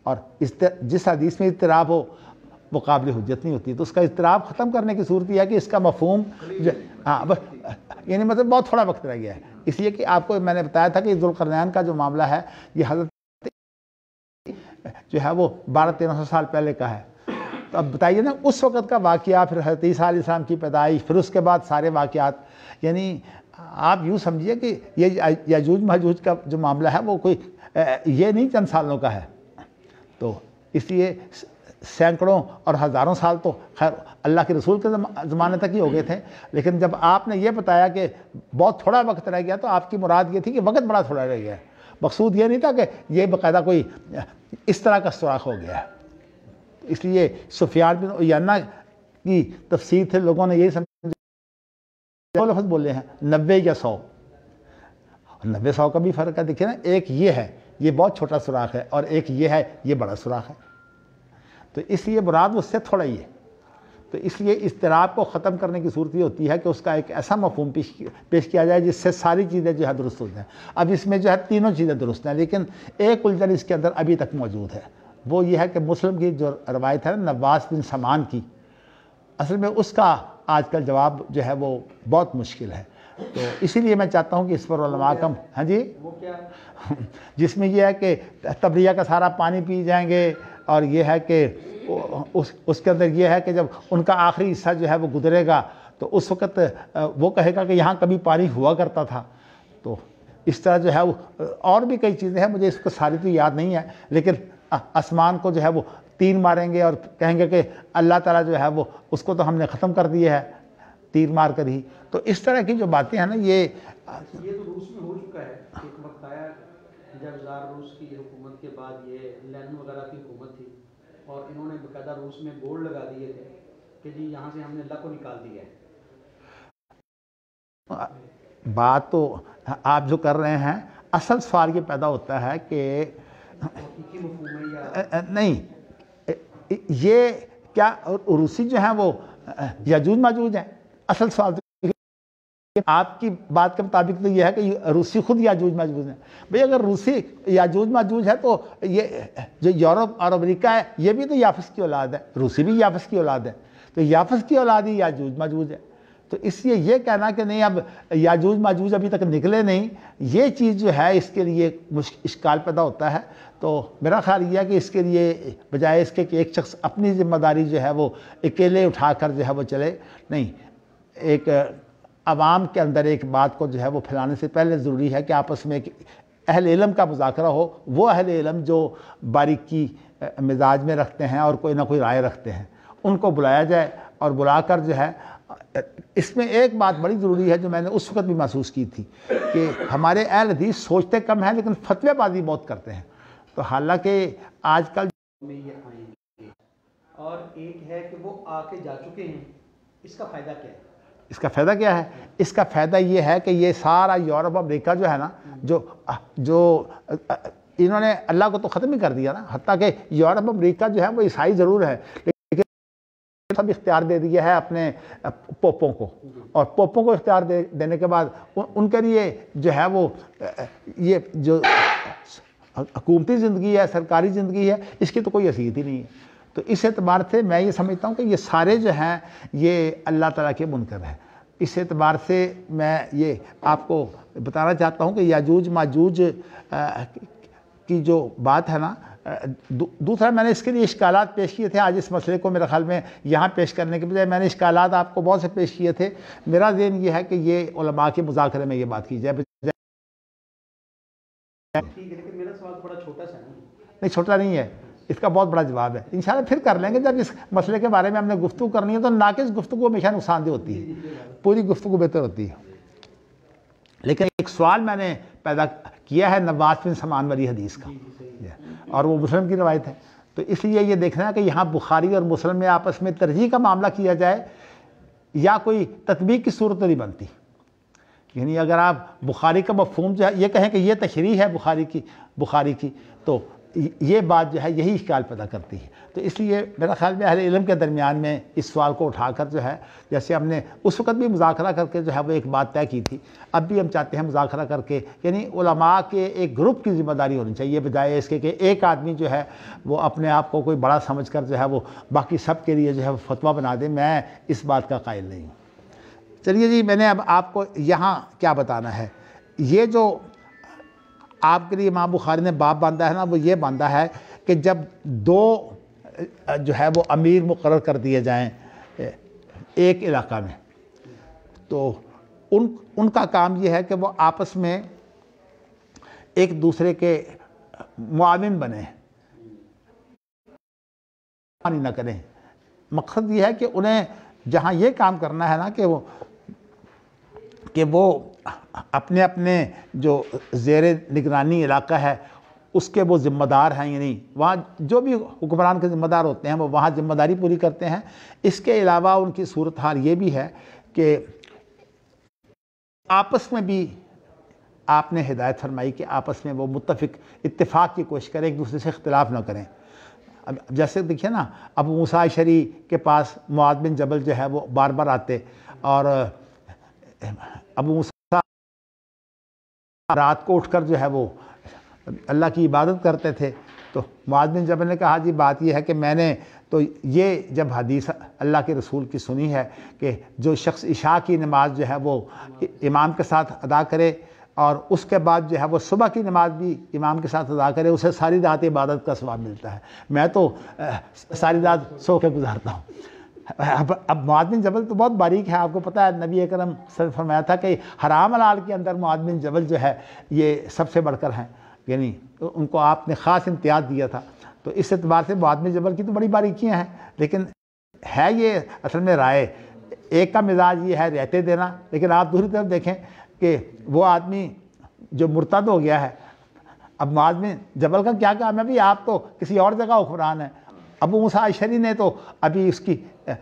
اور جس حدیث میں اضطراب ہو وہ قابل حجت نہیں ہوتی، تو اس کا اضطراب ختم کرنے کی صورت یہ ہے کہ اس کا مفہوم یعنی مطلب بہت تھوڑا وقت رہ گیا ہے۔ اس لیے کہ آپ کو میں نے بتایا تھا کہ ذوالقرنین کا جو معاملہ ہے یہ حضرت جو ہے وہ 1200-1300 سال پہلے کا ہے۔ تو اب بتائیے نا اس وقت کا واقعہ، پھر حضرت عیسیٰ علیہ السلام کی پیدائش، پھر اس کے بعد سارے واقعات، یعنی آپ یوں سمجھیے کہ یہ یاجوج ماجوج کا جو معاملہ ہے وہ کوئی یہ نہیں چند سالوں کا ہے، تو اس لیے سینکڑوں اور ہزاروں سال تو خیر اللہ کے رسول کے زمانے تک ہی ہو گئے تھے، لیکن جب آپ نے یہ بتایا کہ بہت تھوڑا وقت رہ گیا تو آپ کی مراد یہ تھی کہ وقت بڑا تھوڑا رہ گیا ہے، مقصود یہ نہیں تھا کہ یہ باقاعدہ کوئی اس طرح کا سوراخ ہو گیا ہے۔ اس لیے سفیان بن عیینہ کی تفسیر تھے، لوگوں نے یہی سمجھا، دو لفظ بولے ہیں 90 یا 100، 90-100 کا بھی فرق ہے، دیکھیں نا، ایک یہ ہے یہ بہت چھوٹا سوراخ ہے، اور ایک یہ ہے یہ بڑا سوراخ ہے، تو اس لیے مراد اس سے تھوڑا ہی ہے۔ تو اس لیے اضطراب کو ختم کرنے کی صورت یہ ہوتی ہے کہ اس کا ایک ایسا مفہوم پیش کیا جائے جس سے ساری چیزیں جو ہے درست ہو جائیں۔ اب اس میں جو ہے تینوں چیزیں درست ہیں، لیکن ایک الجھن اس کے اندر ابھی تک موجود ہے، وہ یہ ہے کہ مسلم کی جو روایت ہے نا نواس بن سمان کی، اصل میں اس کا آج کل جواب جو ہے وہ بہت مشکل ہے، تو اسی لیے میں چاہتا ہوں کہ اس پر علماء کا ہاں جی وہ کیا جس میں یہ ہے کہ تبریہ کا سارا پانی پی جائیں گے، اور یہ ہے کہ اس کے اندر یہ ہے کہ جب ان کا آخری حصہ جو ہے وہ گزرے گا تو اس وقت وہ کہے گا کہ یہاں کبھی پانی ہوا کرتا تھا۔ تو اس طرح جو ہے وہ اور بھی کئی چیزیں ہیں، مجھے اس کو ساری تو یاد نہیں ہے، لیکن آسمان کو جو ہے وہ 3 ماریں گے اور کہیں گے کہ اللہ تعالیٰ جو ہے وہ اس کو تو ہم نے ختم کر دیا ہے تیر مار کر ہی۔ تو اس طرح کی جو باتیں ہیں نا یہ تو روس میں ہو چکا ہے، ایک وقت آیا جب زار روس کی حکومت کے بعد یہ لینن وغیرہ کی حکومت تھی، اور انہوں نے باقاعدہ روس میں بورڈ لگا دیے تھے کہ جی یہاں سے ہم نے اللہ کو نکال دیا ہے۔ بات تو آپ جو کر رہے ہیں، اصل سوال یہ پیدا ہوتا ہے کہ نہیں یہ کیا روسی جو ہیں وہ یاجوج ماجوج ہیں؟ اصل سوال آپ کی بات کے مطابق تو یہ ہے کہ روسی خود یاجوج ماجوج ہیں. بھئی اگر روسی یاجوج ماجوج ہے تو یہ جو یورپ اور امریکہ ہے یہ بھی تو یافس کی اولاد ہے, روسی بھی یافس کی اولاد ہے, تو یافس کی اولاد ہی یاجوج ماجوج ہے. تو اس لیے یہ کہنا کہ نہیں اب یاجوج ماجوج ابھی تک نکلے نہیں, یہ چیز جو ہے اس کے لیے اشکال پیدا ہوتا ہے. تو میرا خیال یہ ہے کہ اس کے لیے بجائے اس کے کہ ایک شخص اپنی ذمہ داری جو ہے وہ اکیلے اٹھا کر جو ہے وہ چلے, نہیں, ایک عوام کے اندر ایک بات کو جو ہے وہ پھیلانے سے پہلے ضروری ہے کہ آپس میں ایک اہل علم کا مذاکرہ ہو. وہ اہل علم جو باریکی مزاج میں رکھتے ہیں اور کوئی نہ کوئی رائے رکھتے ہیں, ان کو بلایا جائے, اور بلا کر جو ہے اس میں ایک بات بڑی ضروری ہے جو میں نے اس وقت بھی محسوس کی تھی کہ ہمارے اہل حدیث سوچتے کم ہیں لیکن فتوی بازی بہت کرتے ہیں. تو حالانکہ آج کل میں یہ آئیں گے, اور ایک ہے کہ وہ آ کے جا چکے ہیں, اس کا فائدہ کیا ہے؟ اس کا فائدہ کیا ہے؟ اس کا فائدہ یہ ہے کہ یہ سارا یورپ امریکہ جو ہے نا, جو انہوں نے اللہ کو تو ختم ہی کر دیا نا. حتیٰ کہ یورپ امریکہ جو ہے وہ عیسائی ضرور ہے لیکن سب اختیار دے دیا ہے اپنے پوپوں کو, اور پوپوں کو اختیار دینے کے بعد ان کے لیے جو ہے وہ یہ جو حکومتی زندگی ہے, سرکاری زندگی ہے, اس کی تو کوئی حیثیت ہی نہیں ہے. تو اس اعتبار سے میں یہ سمجھتا ہوں کہ یہ سارے جو ہیں یہ اللہ تعالیٰ کے منکر ہیں. اس اعتبار سے میں یہ آپ کو بتانا چاہتا ہوں کہ یاجوج ماجوج کی جو بات ہے نا, دوسرا میں نے اس کے لیے اشکالات پیش کیے تھے. آج اس مسئلے کو میرے خیال میں یہاں پیش کرنے کے بجائے میں نے اشکالات آپ کو بہت سے پیش کیے تھے. میرا ذہن یہ ہے کہ یہ علماء کے مذاکرے میں یہ بات کی جائے. ٹھیک ہے, لیکن میرا سوال تھوڑا چھوٹا سا ہے. نہیں, چھوٹا نہیں ہے, اس کا بہت بڑا جواب ہے. انشاءاللہ پھر کر لیں گے جب اس مسئلے کے بارے میں ہم نے گفتگو کرنی ہے. تو ناقص گفتگو ہمیشہ نقصان دہ ہوتی ہے, پوری گفتگو بہتر ہوتی ہے. لیکن ایک سوال میں نے پیدا کیا ہے نواس بن سمان والی حدیث کا, اور وہ مسلم کی روایت ہے. تو اس لیے یہ دیکھنا ہے کہ یہاں بخاری اور مسلم میں آپس میں ترجیح کا معاملہ کیا جائے یا کوئی تطبیق کی صورت نہیں بنتی. یعنی اگر آپ بخاری کا مفہوم جو ہے یہ کہیں کہ یہ تشریح ہے بخاری کی تو یہ بات جو ہے یہی اشکال پیدا کرتی ہے. تو اس لیے میرا خیال میں اہل علم کے درمیان میں اس سوال کو اٹھا کر جو ہے, جیسے ہم نے اس وقت بھی مذاکرہ کر کے جو ہے وہ ایک بات طے کی تھی, اب بھی ہم چاہتے ہیں مذاکرہ کر کے, یعنی علماء کے ایک گروپ کی ذمہ داری ہونی چاہیے بجائے اس کے کہ ایک آدمی جو ہے وہ اپنے آپ کو کوئی بڑا سمجھ کر جو ہے وہ باقی سب کے لیے جو ہے وہ فتویٰ بنا دے. میں اس بات کا قائل نہیں ہوں. چلیے جی, میں نے اب آپ کو یہاں کیا بتانا ہے. یہ جو آپ کے لیے امام بخاری نے باب باندھا ہے نا, وہ یہ باندھا ہے کہ جب دو جو ہے وہ امیر مقرر کر دیے جائیں ایک علاقہ میں, تو ان کا کام یہ ہے کہ وہ آپس میں ایک دوسرے کے معاون بنیں, نہ کریں. مقصد یہ ہے کہ انہیں جہاں یہ کام کرنا ہے نا کہ وہ اپنے اپنے جو زیر نگرانی علاقہ ہے اس کے وہ ذمہ دار ہیں, یعنی وہاں جو بھی حکمران کے ذمہ دار ہوتے ہیں وہ وہاں ذمہ داری پوری کرتے ہیں. اس کے علاوہ ان کی صورتحال یہ بھی ہے کہ آپس میں بھی آپ نے ہدایت فرمائی کہ آپس میں وہ اتفاق کی کوشش کریں, ایک دوسرے سے اختلاف نہ کریں. اب جیسے دیکھیے نا, ابو موسیٰ اشعری کے پاس معاذ بن جبل جو ہے وہ بار بار آتے, اور ابو موسیٰ رات کو اٹھ کر جو ہے وہ اللہ کی عبادت کرتے تھے. تو معاذ بن جبل نے کہا جی بات یہ ہے کہ میں نے تو یہ جب حدیث اللہ کے رسول کی سنی ہے کہ جو شخص عشاء کی نماز جو ہے وہ امام کے ساتھ ادا کرے اور اس کے بعد جو ہے وہ صبح کی نماز بھی امام کے ساتھ ادا کرے, اسے ساری رات عبادت کا ثواب ملتا ہے. میں تو ساری رات سو کے گزارتا ہوں. اب معاذ بن جبل تو بہت باریک ہے, آپ کو پتہ ہے نبی اکرم صلی اللہ علیہ وسلم فرمایا تھا کہ حرام حلال کے اندر معاذ بن جبل جو ہے یہ سب سے بڑھ کر ہیں, یعنی ان کو آپ نے خاص امتیاز دیا تھا. تو اس اعتبار سے معاذ بن جبل کی تو بڑی باریکیاں ہیں, لیکن ہے یہ اصل میں رائے. ایک کا مزاج یہ ہے رہتے دینا, لیکن آپ دوسری طرف دیکھیں کہ وہ آدمی جو مرتد ہو گیا ہے, اب معاذ بن جبل کا کیا کام ہے, ابھی آپ تو کسی اور جگہ حکمران ہیں. ابو موسیٰ اشعری نے تو ابھی اس کی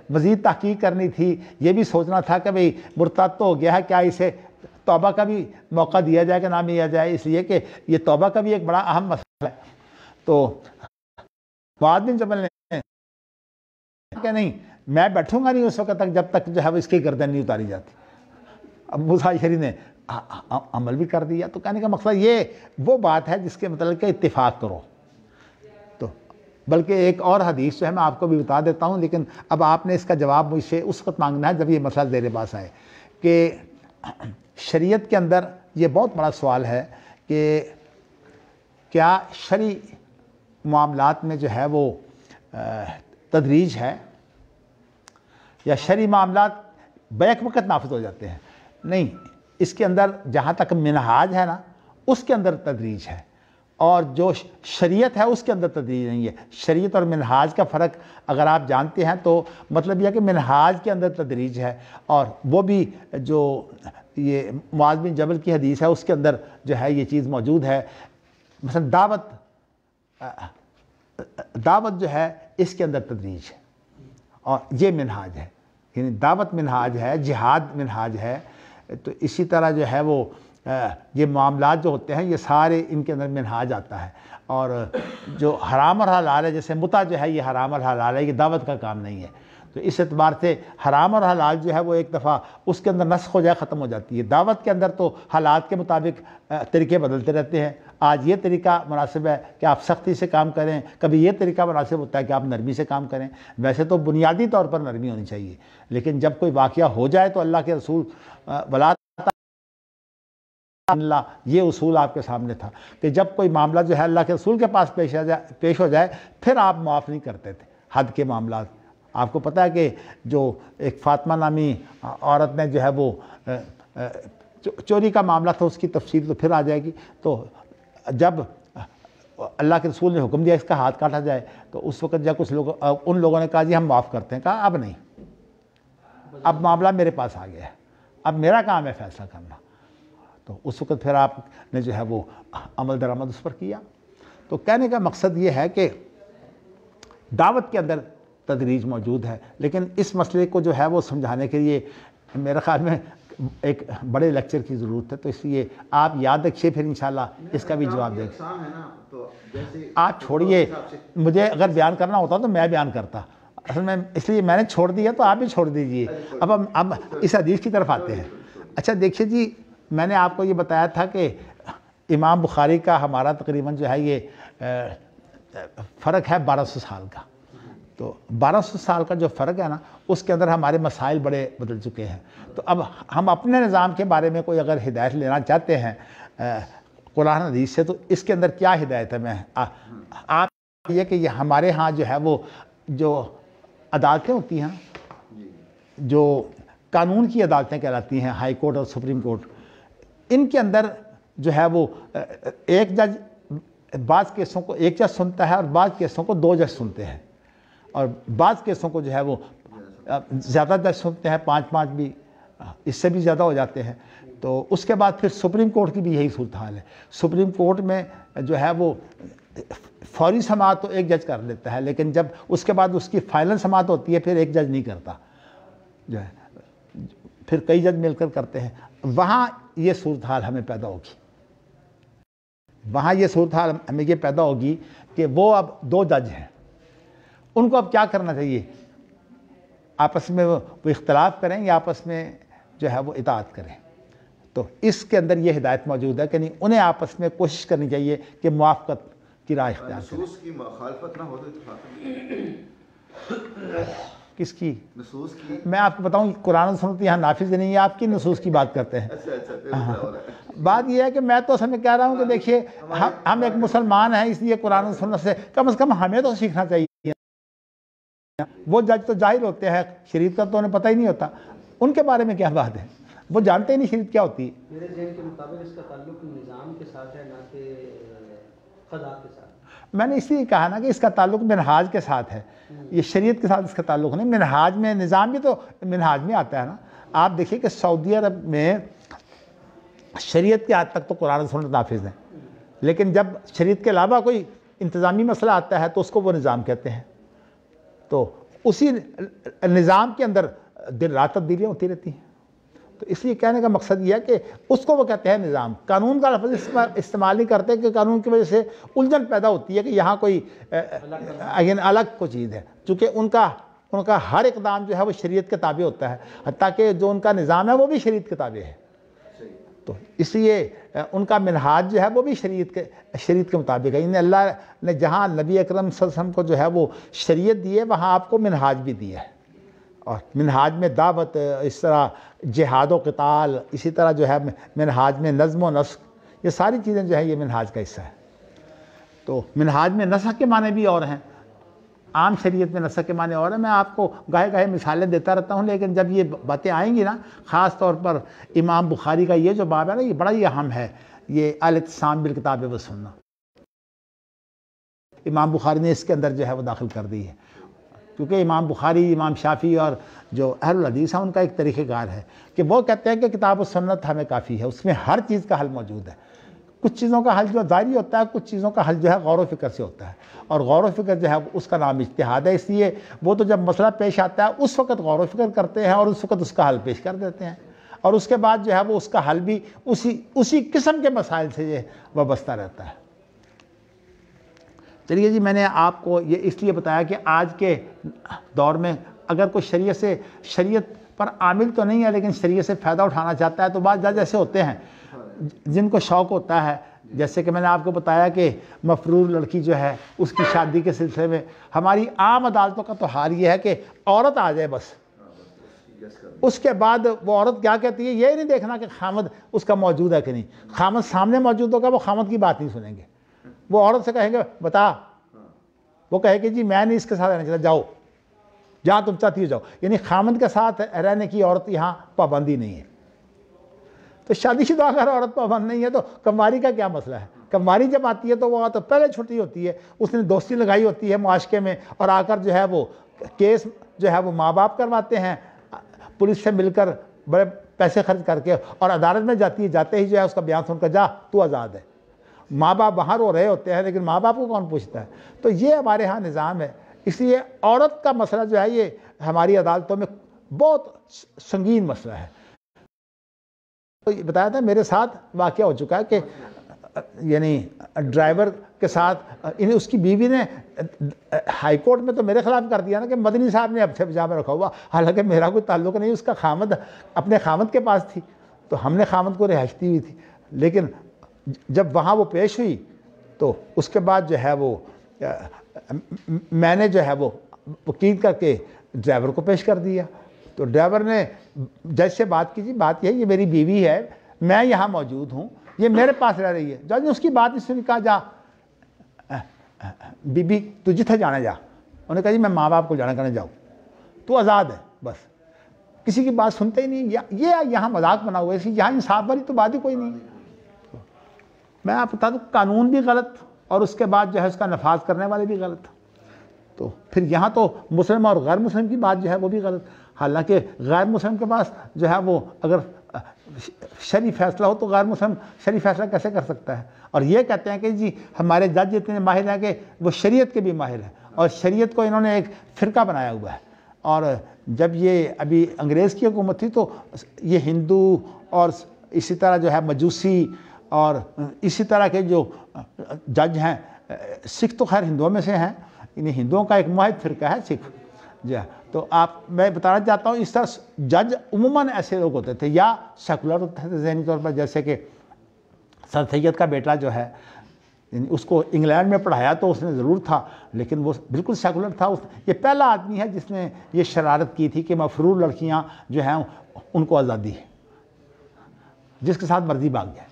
مزید تحقیق کرنی تھی, یہ بھی سوچنا تھا کہ بھئی مرتد تو ہو گیا ہے, کیا اسے توبہ کا بھی موقع دیا جائے کہ نہ دیا جائے, اس لیے کہ یہ توبہ کا بھی ایک بڑا اہم مسئلہ ہے. تو معاذ بن جبل نے کہ نہیں, میں بیٹھوں گا نہیں اس وقت تک جب تک جو ہے وہ اس کی گردن نہیں اتاری جاتی. اب موسیٰ اشعری نے عمل بھی کر دیا. تو کہنے کا مقصد یہ وہ بات ہے جس کے متعلق اتفاق کرو. تو بلکہ ایک اور حدیث جو ہے میں آپ کو بھی بتا دیتا ہوں، لیکن اب آپ نے اس کا جواب مجھ سے اس وقت مانگنا ہے جب یہ مسئلہ میرے پاس آئے، کہ شریعت کے اندر یہ بہت بڑا سوال ہے کہ کیا شرعی معاملات میں جو ہے وہ تدریج ہے، یا شرعی معاملات بیک وقت نافذ ہو جاتے ہیں؟ نہیں، اس کے اندر جہاں تک منہاج ہے نا اس کے اندر تدریج ہے، اور جو شریعت ہے اس کے اندر تدریج نہیں ہے. شریعت اور منہاج کا فرق اگر آپ جانتے ہیں تو مطلب یہ کہ منہاج کے اندر تدریج ہے، اور وہ بھی جو یہ معاذ بن جبل کی حدیث ہے اس کے اندر جو ہے یہ چیز موجود ہے. مثلا دعوت جو ہے اس کے اندر تدریج ہے، اور یہ منہاج ہے، یعنی دعوت منہاج ہے، جہاد منہاج ہے. تو اسی طرح جو ہے وہ یہ معاملات جو ہوتے ہیں یہ سارے ان کے اندر منہاج آتا ہے. اور جو حرام اور حلال ہے، جیسے متع جو ہے یہ حرام اور حلال ہے، یہ دعوت کا کام نہیں ہے. تو اس اعتبار سے حرام اور حلال جو ہے وہ ایک دفعہ اس کے اندر نسخ ہو جائے ختم ہو جاتی ہے. دعوت کے اندر تو حالات کے مطابق طریقے بدلتے رہتے ہیں. آج یہ طریقہ مناسب ہے کہ آپ سختی سے کام کریں، کبھی یہ طریقہ مناسب ہوتا ہے کہ آپ نرمی سے کام کریں. ویسے تو بنیادی طور پر نرمی ہونی چاہیے، لیکن جب کوئی واقعہ ہو جائے تو اللہ کے رسول ولا اللہ، یہ اصول آپ کے سامنے تھا کہ جب کوئی معاملہ جو ہے اللہ کے رسول کے پاس پیش ہو جائے پھر آپ معاف نہیں کرتے تھے حد کے معاملات. آپ کو پتہ ہے کہ جو ایک فاطمہ نامی عورت نے جو ہے وہ چوری کا معاملہ تھا، اس کی تفصیل تو پھر آ جائے گی. تو جب اللہ کے رسول نے حکم دیا اس کا ہاتھ کاٹا جائے تو اس وقت جب کچھ لوگ ان لوگوں نے کہا جی ہم معاف کرتے ہیں. کہا اب نہیں، اب معاملہ میرے پاس آ گیا ہے، اب میرا کام ہے فیصلہ کرنا. تو اس وقت پھر آپ نے جو ہے وہ عمل درآمد اس پر کیا. تو کہنے کا مقصد یہ ہے کہ دعوت کے اندر تدریج موجود ہے، لیکن اس مسئلے کو جو ہے وہ سمجھانے کے لیے میرے خیال میں ایک بڑے لیکچر کی ضرورت ہے. تو اس لیے آپ یاد رکھیے، پھر انشاءاللہ اس کا بھی جواب دیں. آپ چھوڑیے، مجھے اگر بیان کرنا ہوتا تو میں بیان کرتا، اصل میں اس لیے میں نے چھوڑ دیا تو آپ بھی چھوڑ دیجئے. اب اس حدیث کی طرف آتے ہیں. اچھا دیکھیے جی، میں نے آپ کو یہ بتایا تھا کہ امام بخاری کا ہمارا تقریباً جو ہے یہ فرق ہے 1200 سال کا. تو 1200 سال کا جو فرق ہے نا اس کے اندر ہمارے مسائل بڑے بدل چکے ہیں. تو اب ہم اپنے نظام کے بارے میں کوئی اگر ہدایت لینا چاہتے ہیں قرآن حدیث سے، تو اس کے اندر کیا ہدایت ہے؟ میں آپ یہ کہ یہ ہمارے ہاں جو ہے وہ جو عدالتیں ہوتی ہیں، جو قانون کی عدالتیں کہلاتی ہیں، ہائی کورٹ اور سپریم کورٹ، ان کے اندر جو ہے وہ ایک جج بعض کیسوں کو ایک جج سنتا ہے اور بعض کیسوں کو 2 جج سنتے ہیں، اور بعض کیسوں کو جو ہے وہ زیادہ جج سنتے ہیں، 5 بھی، اس سے بھی زیادہ ہو جاتے ہیں. تو اس کے بعد پھر سپریم کورٹ کی بھی یہی صورتحال ہے. سپریم کورٹ میں جو ہے وہ فوری سماعت تو ایک جج کر لیتا ہے، لیکن جب اس کے بعد اس کی فائنل سماعت ہوتی ہے پھر ایک جج نہیں کرتا، جو ہے پھر کئی جج مل کر کرتے ہیں. وہاں یہ صورتحال ہمیں پیدا ہوگی، وہاں یہ صورتحال ہمیں یہ پیدا ہوگی کہ وہ اب 2 جج ہیں، ان کو اب کیا کرنا چاہیے؟ آپس میں وہ اختلاف کریں یا آپس میں جو ہے وہ اطاعت کریں. تو اس کے اندر یہ ہدایت موجود ہے کہ نہیں، انہیں آپس میں کوشش کرنی چاہیے کہ موافقت کی راہ اختیار کریں. نصوص کی مخالفت نہ ہو تو کس کی؟ نصوص کی. میں آپ کو بتاؤں قرآن و سنت یہاں نافذ نہیں ہے، آپ کی نصوص کی بات کرتے ہیں. بات یہ ہے کہ میں تو اصل میں کہہ رہا ہوں کہ دیکھیے ہم ایک مسلمان ہیں، اس لیے قرآن و سنت سے کم از کم ہمیں تو سیکھنا چاہیے. وہ جج تو جاہل ہوتے ہیں، شریعت کا تو انہیں پتہ ہی نہیں ہوتا، ان کے بارے میں کیا بات ہے؟ وہ جانتے ہی نہیں شریعت کیا ہوتی ہے. میرے ذہن کے مطابق اس کا تعلق نظام کے ساتھ ہے، نہ کہ قضا کے ساتھ. میں نے اس لیے کہا نا کہ اس کا تعلق منہاج کے ساتھ ہے، یہ شریعت کے ساتھ اس کا تعلق نہیں. منہاج میں نظام بھی تو منہاج میں آتا ہے نا. آپ دیکھیے کہ سعودی عرب میں شریعت کے حد تک تو قرآن و سنت نافذ ہیں، لیکن جب شریعت کے علاوہ کوئی انتظامی مسئلہ آتا ہے تو اس کو وہ نظام کہتے ہیں. تو اسی نظام کے اندر دن رات تبدیلیاں ہوتی رہتی ہیں. تو اس لیے کہنے کا مقصد یہ ہے کہ اس کو وہ کہتے ہیں نظام. قانون کا لفظ استعمال نہیں کرتے کہ قانون کی وجہ سے الجھن پیدا ہوتی ہے کہ یہاں کوئی الگ کوئی چیز ہے، چونکہ ان کا ان کا ہر اقدام جو ہے وہ شریعت کے تابع ہوتا ہے، حتیٰ کہ جو ان کا نظام ہے وہ بھی شریعت کے تابع ہے۔ تو اس لیے ان کا منہاج جو ہے وہ بھی شریعت کے مطابق ہے۔ اللہ نے جہاں نبی اکرم صلی اللہ علیہ وسلم کو جو ہے وہ شریعت دی ہے، وہاں آپ کو منہاج بھی دیا ہے، اور منہاج میں دعوت، اس طرح جہاد و قتال، اسی طرح جو ہے منہاج میں نظم و نسق، یہ ساری چیزیں جو ہے یہ منہاج کا حصہ ہے۔ تو منہاج میں نسق کے معنی بھی اور ہیں، عام شریعت میں نسق کے معنی اور ہیں۔ میں آپ کو گاہے گاہے مثالیں دیتا رہتا ہوں، لیکن جب یہ باتیں آئیں گی نا، خاص طور پر امام بخاری کا یہ جو باب ہے نا، یہ بڑا ہی اہم ہے، یہ الاعتصام بالکتاب والسنہ۔ امام بخاری نے اس کے اندر جو ہے وہ داخل کر دی ہے، کیونکہ امام بخاری، امام شافعی اور جو اہل الحدیث ہیں ان کا ایک طریقہ کار ہے کہ وہ کہتے ہیں کہ کتاب و سنت ہمیں کافی ہے، اس میں ہر چیز کا حل موجود ہے۔ کچھ چیزوں کا حل جو ظاہری ہوتا ہے، کچھ چیزوں کا حل جو ہے غور و فکر سے ہوتا ہے، اور غور و فکر جو ہے اس کا نام اجتہاد ہے۔ اس لیے وہ تو جب مسئلہ پیش آتا ہے اس وقت غور و فکر کرتے ہیں اور اس وقت اس کا حل پیش کر دیتے ہیں، اور اس کے بعد جو ہے وہ اس کا حل بھی اسی قسم کے مسائل سے یہ وابستہ رہتا ہے۔ چلیے جی، میں نے آپ کو یہ اس لیے بتایا کہ آج کے دور میں اگر کوئی شریعت پر عامل تو نہیں ہے لیکن شریعت سے فائدہ اٹھانا چاہتا ہے، تو بعض جج ایسے ہوتے ہیں جن کو شوق ہوتا ہے، جیسے کہ میں نے آپ کو بتایا کہ مفرور لڑکی جو ہے اس کی شادی کے سلسلے میں ہماری عام عدالتوں کا تو حال یہ ہے کہ عورت آ جائے بس، اس کے بعد وہ عورت کیا کہتی ہے یہ نہیں دیکھنا کہ خامد اس کا موجود ہے کہ نہیں۔ خامد سامنے موجود ہوگا، وہ خامد کی بات نہیں سنیں گے، وہ عورت سے کہیں گے بتا، وہ کہے کہ جی میں نہیں اس کے ساتھ رہنا چاہتا، جاؤ جہاں تم چاہتی ہو جاؤ۔ یعنی خامد کے ساتھ رہنے کی عورت یہاں پابندی نہیں ہے۔ تو شادی شدہ اگر عورت پابند نہیں ہے تو کنواری کا کیا مسئلہ ہے؟ کنواری جب آتی ہے تو وہ تو پہلے چھٹی ہوتی ہے، اس نے دوستی لگائی ہوتی ہے معاشقے میں، اور آ کر جو ہے وہ کیس جو ہے وہ ماں باپ کرواتے ہیں پولیس سے مل کر بڑے پیسے خرچ کر کے، اور عدالت میں جاتی ہے، جاتے ہی جو ہے اس کا بیان سن کر جا تو آزاد ہے۔ ماں باپ وہاں رو رہے ہوتے ہیں لیکن ماں باپ کو کون پوچھتا ہے؟ تو یہ ہمارے ہاں نظام ہے۔ اس لیے عورت کا مسئلہ جو ہے یہ ہماری عدالتوں میں بہت سنگین مسئلہ ہے۔ تو یہ بتایا تھا میرے ساتھ واقعہ ہو چکا ہے کہ یعنی ڈرائیور کے ساتھ اس کی بیوی نے ہائی کورٹ میں تو میرے خلاف کر دیا نا کہ مدنی صاحب نے اپنے جا میں رکھا ہوا، حالانکہ میرا کوئی تعلق نہیں، اس کا خامد اپنے خامد کے پاس تھی، تو ہم نے خامد کو رہائش دی ہوئی تھی۔ لیکن جب وہاں وہ پیش ہوئی تو اس کے بعد جو ہے وہ میں نے جو ہے وہ وکیل کر کے ڈرائیور کو پیش کر دیا، تو ڈرائیور نے جج سے بات کی، جی بات یہ ہے یہ میری بیوی ہے، میں یہاں موجود ہوں، یہ میرے پاس رہ رہی ہے۔ جج نے اس کی بات اس نے کہا جا بی بی تو جتھے جانا جا، انہوں نے کہا جی میں ماں باپ کو جانا کرنے جاؤں، تو آزاد ہے، بس کسی کی بات سنتے ہی نہیں۔ یہ یہاں مذاق بنا ہوا ہے، یہاں انصاف والی تو بات ہی کوئی نہیں ہے۔ میں آپ بتا دوں قانون بھی غلط، اور اس کے بعد جو ہے اس کا نفاذ کرنے والے بھی غلط۔ تو پھر یہاں تو مسلم اور غیر مسلم کی بات جو ہے وہ بھی غلط، حالانکہ غیر مسلم کے پاس جو ہے وہ اگر شرعی فیصلہ ہو تو غیر مسلم شرعی فیصلہ کیسے کر سکتا ہے؟ اور یہ کہتے ہیں کہ جی ہمارے جج اتنے ماہر ہیں کہ وہ شریعت کے بھی ماہر ہیں، اور شریعت کو انہوں نے ایک فرقہ بنایا ہوا ہے۔ اور جب یہ ابھی انگریز کی حکومت تھی تو یہ ہندو اور اسی طرح جو ہے مجوسی اور اسی طرح کے جو جج ہیں، سکھ تو خیر ہندوؤں میں سے ہیں، انہیں ہندوؤں کا ایک واحد فرقہ ہے سکھ جی ہاں۔ تو میں بتانا چاہتا ہوں اس طرح جج عموماً ایسے لوگ ہوتے تھے، یا سیکولر ہوتے تھے ذہنی طور پر، جیسے کہ سر سید کا بیٹا جو ہے اس کو انگلینڈ میں پڑھایا تو اس نے ضرور تھا، لیکن وہ بالکل سیکولر تھا۔ یہ پہلا آدمی ہے جس نے یہ شرارت کی تھی کہ مفرور لڑکیاں جو ہیں ان کو آزادی ہے، جس کے ساتھ مرضی بھاگ جائے۔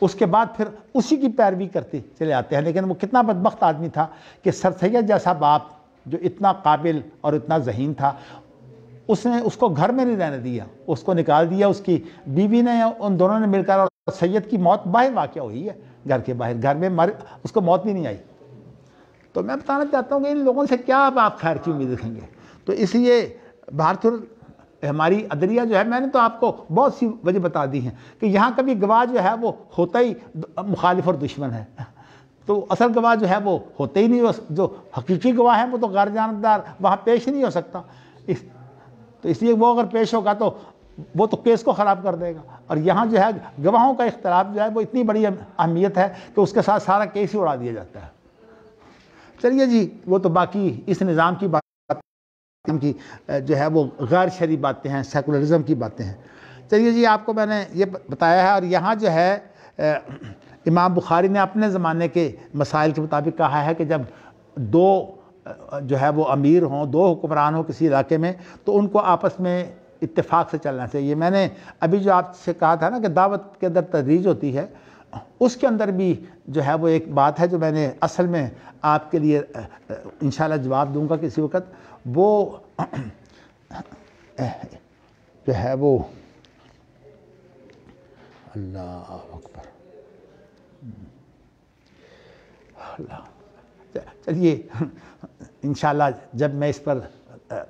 اس کے بعد پھر اسی کی پیروی کرتے چلے آتے ہیں۔ لیکن وہ کتنا بدبخت آدمی تھا کہ سر سید جیسا باپ جو اتنا قابل اور اتنا ذہین تھا، اس نے اس کو گھر میں نہیں رہنے دیا، اس کو نکال دیا۔ اس کی بیوی نے، ان دونوں نے مل کر، اور سید کی موت باہر واقع ہوئی ہے، گھر کے باہر، گھر میں اس کو موت بھی نہیں آئی۔ تو میں بتانا چاہتا ہوں کہ ان لوگوں سے کیا آپ خیر کی امید رکھیں گے؟ تو اس لیے بھارت ہماری عدلیہ جو ہے، میں نے تو آپ کو بہت سی وجہ بتا دی ہیں کہ یہاں کبھی گواہ جو ہے وہ ہوتا ہی مخالف اور دشمن ہے، تو اصل گواہ جو ہے وہ ہوتے ہی نہیں، جو حقیقی گواہ ہیں وہ تو غیر جانبدار وہاں پیش نہیں ہو سکتا۔ تو اس لیے وہ اگر پیش ہوگا تو وہ تو کیس کو خراب کر دے گا، اور یہاں جو ہے گواہوں کا اختلاف جو ہے وہ اتنی بڑی اہمیت ہے کہ اس کے ساتھ سارا کیس ہی اڑا دیا جاتا ہے۔ چلیے جی، وہ تو باقی اس نظام کی بات کی جو ہے وہ غیر شرعی باتیں ہیں، سیکولرزم کی باتیں ہیں۔ چلیے جی، آپ کو میں نے یہ بتایا ہے، اور یہاں جو ہے امام بخاری نے اپنے زمانے کے مسائل کے مطابق کہا ہے کہ جب دو جو ہے وہ امیر ہوں، دو حکمران ہوں کسی علاقے میں، تو ان کو آپس میں اتفاق سے چلنا چاہیے۔ میں نے ابھی جو آپ سے کہا تھا نا کہ دعوت کے اندر تدریج ہوتی ہے، اس کے اندر بھی جو ہے وہ ایک بات ہے جو میں نے اصل میں آپ کے لیے انشاءاللہ جواب دوں گا کسی وقت۔ وہ جو ہے وہ اللہ اکبر، چلیے انشاءاللہ جب میں اس پر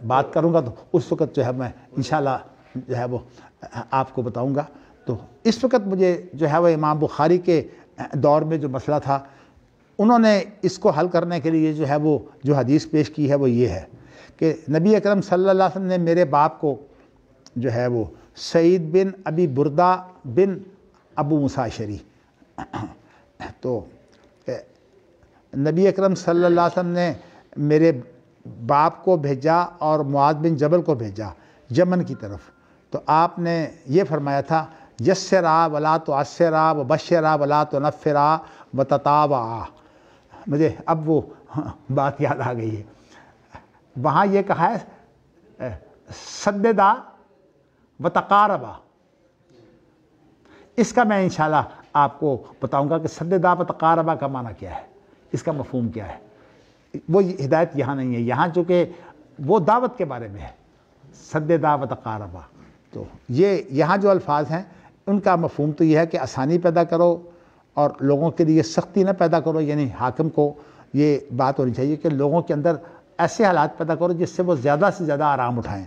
بات کروں گا تو اس وقت جو ہے میں انشاءاللہ جو ہے وہ آپ کو بتاؤں گا۔ تو اس وقت مجھے جو ہے وہ امام بخاری کے دور میں جو مسئلہ تھا، انہوں نے اس کو حل کرنے کے لیے جو ہے وہ جو حدیث پیش کی ہے وہ یہ ہے کہ نبی اکرم صلی اللہ علیہ وسلم نے میرے باپ کو جو ہے وہ سعید بن ابی بردہ بن ابو موسیٰ اشعری، تو نبی اکرم صلی اللہ علیہ وسلم نے میرے باپ کو بھیجا اور معاذ بن جبل کو بھیجا یمن کی طرف، تو آپ نے یہ فرمایا تھا یسرا ولا تعسرا وبشرا ولا تنفرا وتطاوعا۔ مجھے اب وہ بات یاد آ گئی ہے، وہاں یہ کہا ہے سددا وتقاربا۔ اس کا میں انشاءاللہ آپ کو بتاؤں گا کہ سددا وتقاربا کا معنی کیا ہے، اس کا مفہوم کیا ہے۔ وہ ہدایت یہاں نہیں ہے، یہاں چونکہ وہ دعوت کے بارے میں ہے، سددا وتقاربا۔ تو یہ یہاں جو الفاظ ہیں ان کا مفہوم تو یہ ہے کہ آسانی پیدا کرو اور لوگوں کے لیے سختی نہ پیدا کرو، یعنی حاکم کو یہ بات ہونی چاہیے کہ لوگوں کے اندر ایسے حالات پیدا کرو جس سے وہ زیادہ سے زیادہ آرام اٹھائیں،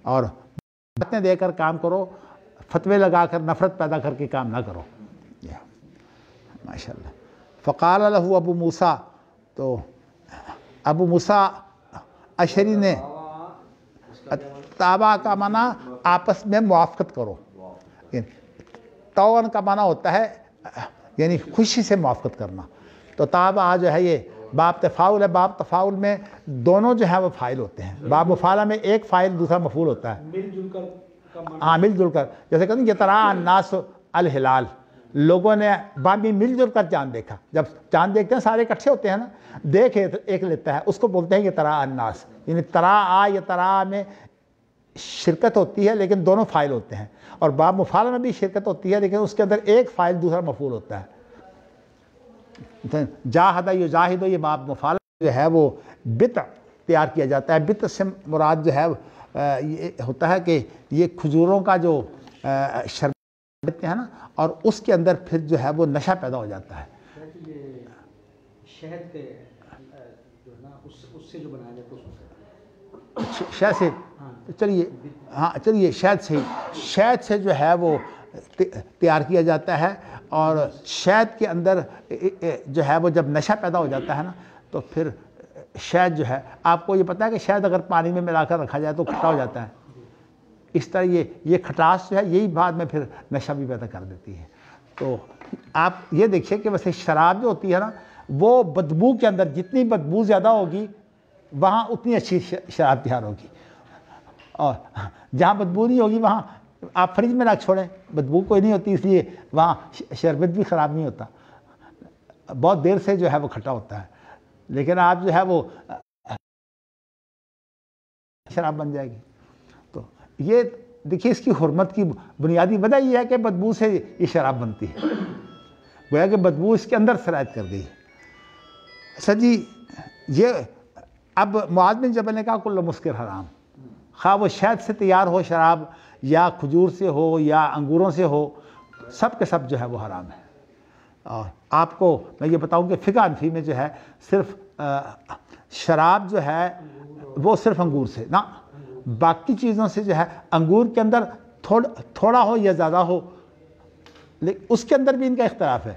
اور باتیں دے کر کام کرو، فتوے لگا کر نفرت پیدا کر کے کام نہ کرو۔ ماشاءاللہ۔ فقال له ابو موسیٰ، تو ابو موسیٰ اشعری نے تابع کا معنی آپس میں موافقت کرو، طوعاً کا معنی ہوتا ہے یعنی خوشی سے موافقت کرنا، تو تابع جو ہے یہ باب تفاعل ہے، باب تفاعل میں دونوں جو ہے وہ فاعل ہوتے ہیں، باب مفعلہ میں ایک فاعل دوسرا مفعول ہوتا ہے، مل جل کر کا معنی ہاں مل جل کر، جیسے کہتے ہیں یتراءى الناس الہلال، لوگوں نے بامی مل جل کر چاند دیکھا۔ جب چاند دیکھتے ہیں سارے اکٹھے ہوتے ہیں نا، دیکھ ایک لیتا ہے، اس کو بولتے ہیں یتراءى الناس، یعنی تراءى یتراءى میں شرکت ہوتی ہے لیکن دونوں فاعل ہوتے ہیں، اور باب مفعلہ میں بھی شرکت ہوتی ہے لیکن اس کے اندر ایک فاعل دوسرا مفعول ہوتا ہے۔ جاہد یجاہد، یہ باب مفعلہ جو ہے وہ بت تیار کیا جاتا ہے۔ بت سے مراد جو ہے یہ ہوتا ہے کہ یہ کھجوروں کا جو شربت دیتے ہیں نا، اور اس کے اندر پھر جو ہے وہ نشہ پیدا ہو جاتا ہے۔ یہ شہد کے جو ہے نا اس سے جو بنایا جاتا ہے شہد سے، چلیے ہاں چلیے شہد سے جو ہے وہ تیار کیا جاتا ہے، اور شہد کے اندر جو ہے وہ جب نشہ پیدا ہو جاتا ہے نا تو پھر شہد جو ہے، آپ کو یہ پتہ ہے کہ شہد اگر پانی میں ملا کر رکھا جائے تو کھٹا ہو جاتا ہے، اس طرح یہ کھٹاس جو ہے یہی بعد میں پھر نشہ بھی پیدا کر دیتی ہے۔ تو آپ یہ دیکھیے کہ ویسے شراب جو ہوتی ہے نا، وہ بدبو کے اندر جتنی بدبو زیادہ ہوگی وہاں اتنی اچھی شراب تیار ہوگی، اور جہاں بدبو نہیں ہوگی وہاں آپ فریج میں رکھ چھوڑیں، بدبو کوئی نہیں ہوتی، اس لیے وہاں شربت بھی خراب نہیں ہوتا، بہت دیر سے جو ہے وہ کھٹا ہوتا ہے، لیکن آپ جو ہے وہ شراب بن جائے گی۔ تو یہ دیکھیے اس کی حرمت کی بنیادی وجہ یہ ہے کہ بدبو سے یہ شراب بنتی ہے، گویا کہ بدبو اس کے اندر سرایت کر گئی۔ اچھا جی، یہ اب معاذ بن جبل نے کہا کل مسکر حرام، خواہ وہ شہد سے تیار ہو شراب یا کھجور سے ہو یا انگوروں سے ہو، سب کے سب جو ہے وہ حرام ہے۔ اور آپ کو میں یہ بتاؤں کہ فقہ حنفی میں جو ہے صرف شراب جو ہے وہ صرف انگور سے نہ، باقی چیزوں سے جو ہے انگور کے اندر تھوڑا ہو یا زیادہ ہو، اس کے اندر بھی ان کا اختلاف ہے،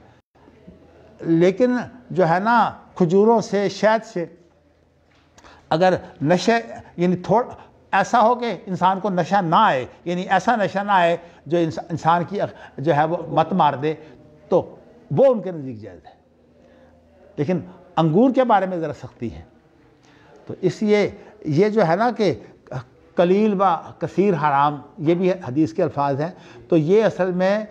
لیکن جو ہے نا کھجوروں سے شہد سے اگر نشے یعنی ایسا ہو کہ انسان کو نشہ نہ آئے، یعنی ایسا نشہ نہ آئے جو انسان کی جو ہے وہ مت مار دے، تو وہ ان کے نزدیک جائز ہے، لیکن انگور کے بارے میں ذرا سختی ہے۔ تو اس لیے یہ جو ہے نا کہ قلیل و کثیر حرام، یہ بھی حدیث کے الفاظ ہیں، تو یہ اصل میں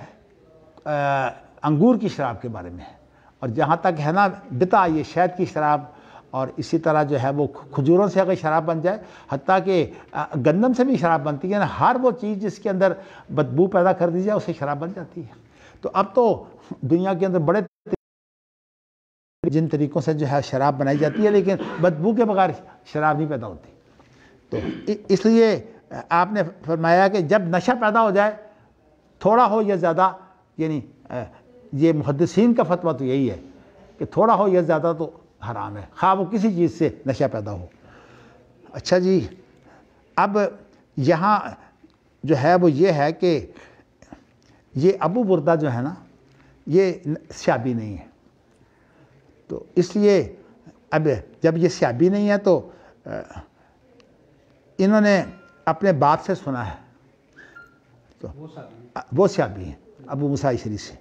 انگور کی شراب کے بارے میں ہے۔ اور جہاں تک ہے نا بتا، یہ شہد کی شراب، اور اسی طرح جو ہے وہ کھجوروں سے اگر شراب بن جائے، حتیٰ کہ گندم سے بھی شراب بنتی ہے نا، ہر وہ چیز جس کے اندر بدبو پیدا کر دی جائے اسے شراب بن جاتی ہے۔ تو اب تو دنیا کے اندر بڑے جن طریقوں سے جو ہے شراب بنائی جاتی ہے، لیکن بدبو کے بغیر شراب نہیں پیدا ہوتی۔ تو اس لیے آپ نے فرمایا کہ جب نشہ پیدا ہو جائے، تھوڑا ہو یا زیادہ، یعنی یہ محدثین کا فتویٰ تو یہی ہے کہ تھوڑا ہو یا زیادہ تو حرام ہے، خواہ وہ کسی چیز سے نشہ پیدا ہو۔ اچھا جی، اب یہاں جو ہے وہ یہ ہے کہ یہ ابو بردہ جو ہے نا، یہ سیابی نہیں ہے، تو اس لیے اب جب یہ سیابی نہیں ہے تو انہوں نے اپنے باپ سے سنا ہے، تو وہ سیابی ہیں ابو موسیٰ اشعری سے۔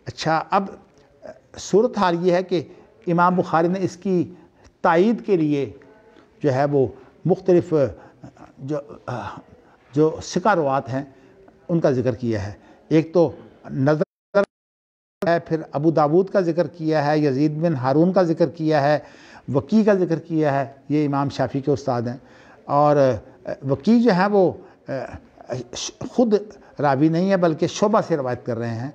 اچھا، اب صورتحال یہ ہے کہ امام بخاری نے اس کی تائید کے لیے جو ہے وہ مختلف جو ثقہ روات ہیں ان کا ذکر کیا ہے۔ ایک تو نظر ہے، پھر ابو داود کا ذکر کیا ہے، یزید بن ہارون کا ذکر کیا ہے، وکی کا ذکر کیا ہے، یہ امام شافعی کے استاد ہیں۔ اور وکی جو ہے وہ خود راوی نہیں ہے بلکہ شعبہ سے روایت کر رہے ہیں۔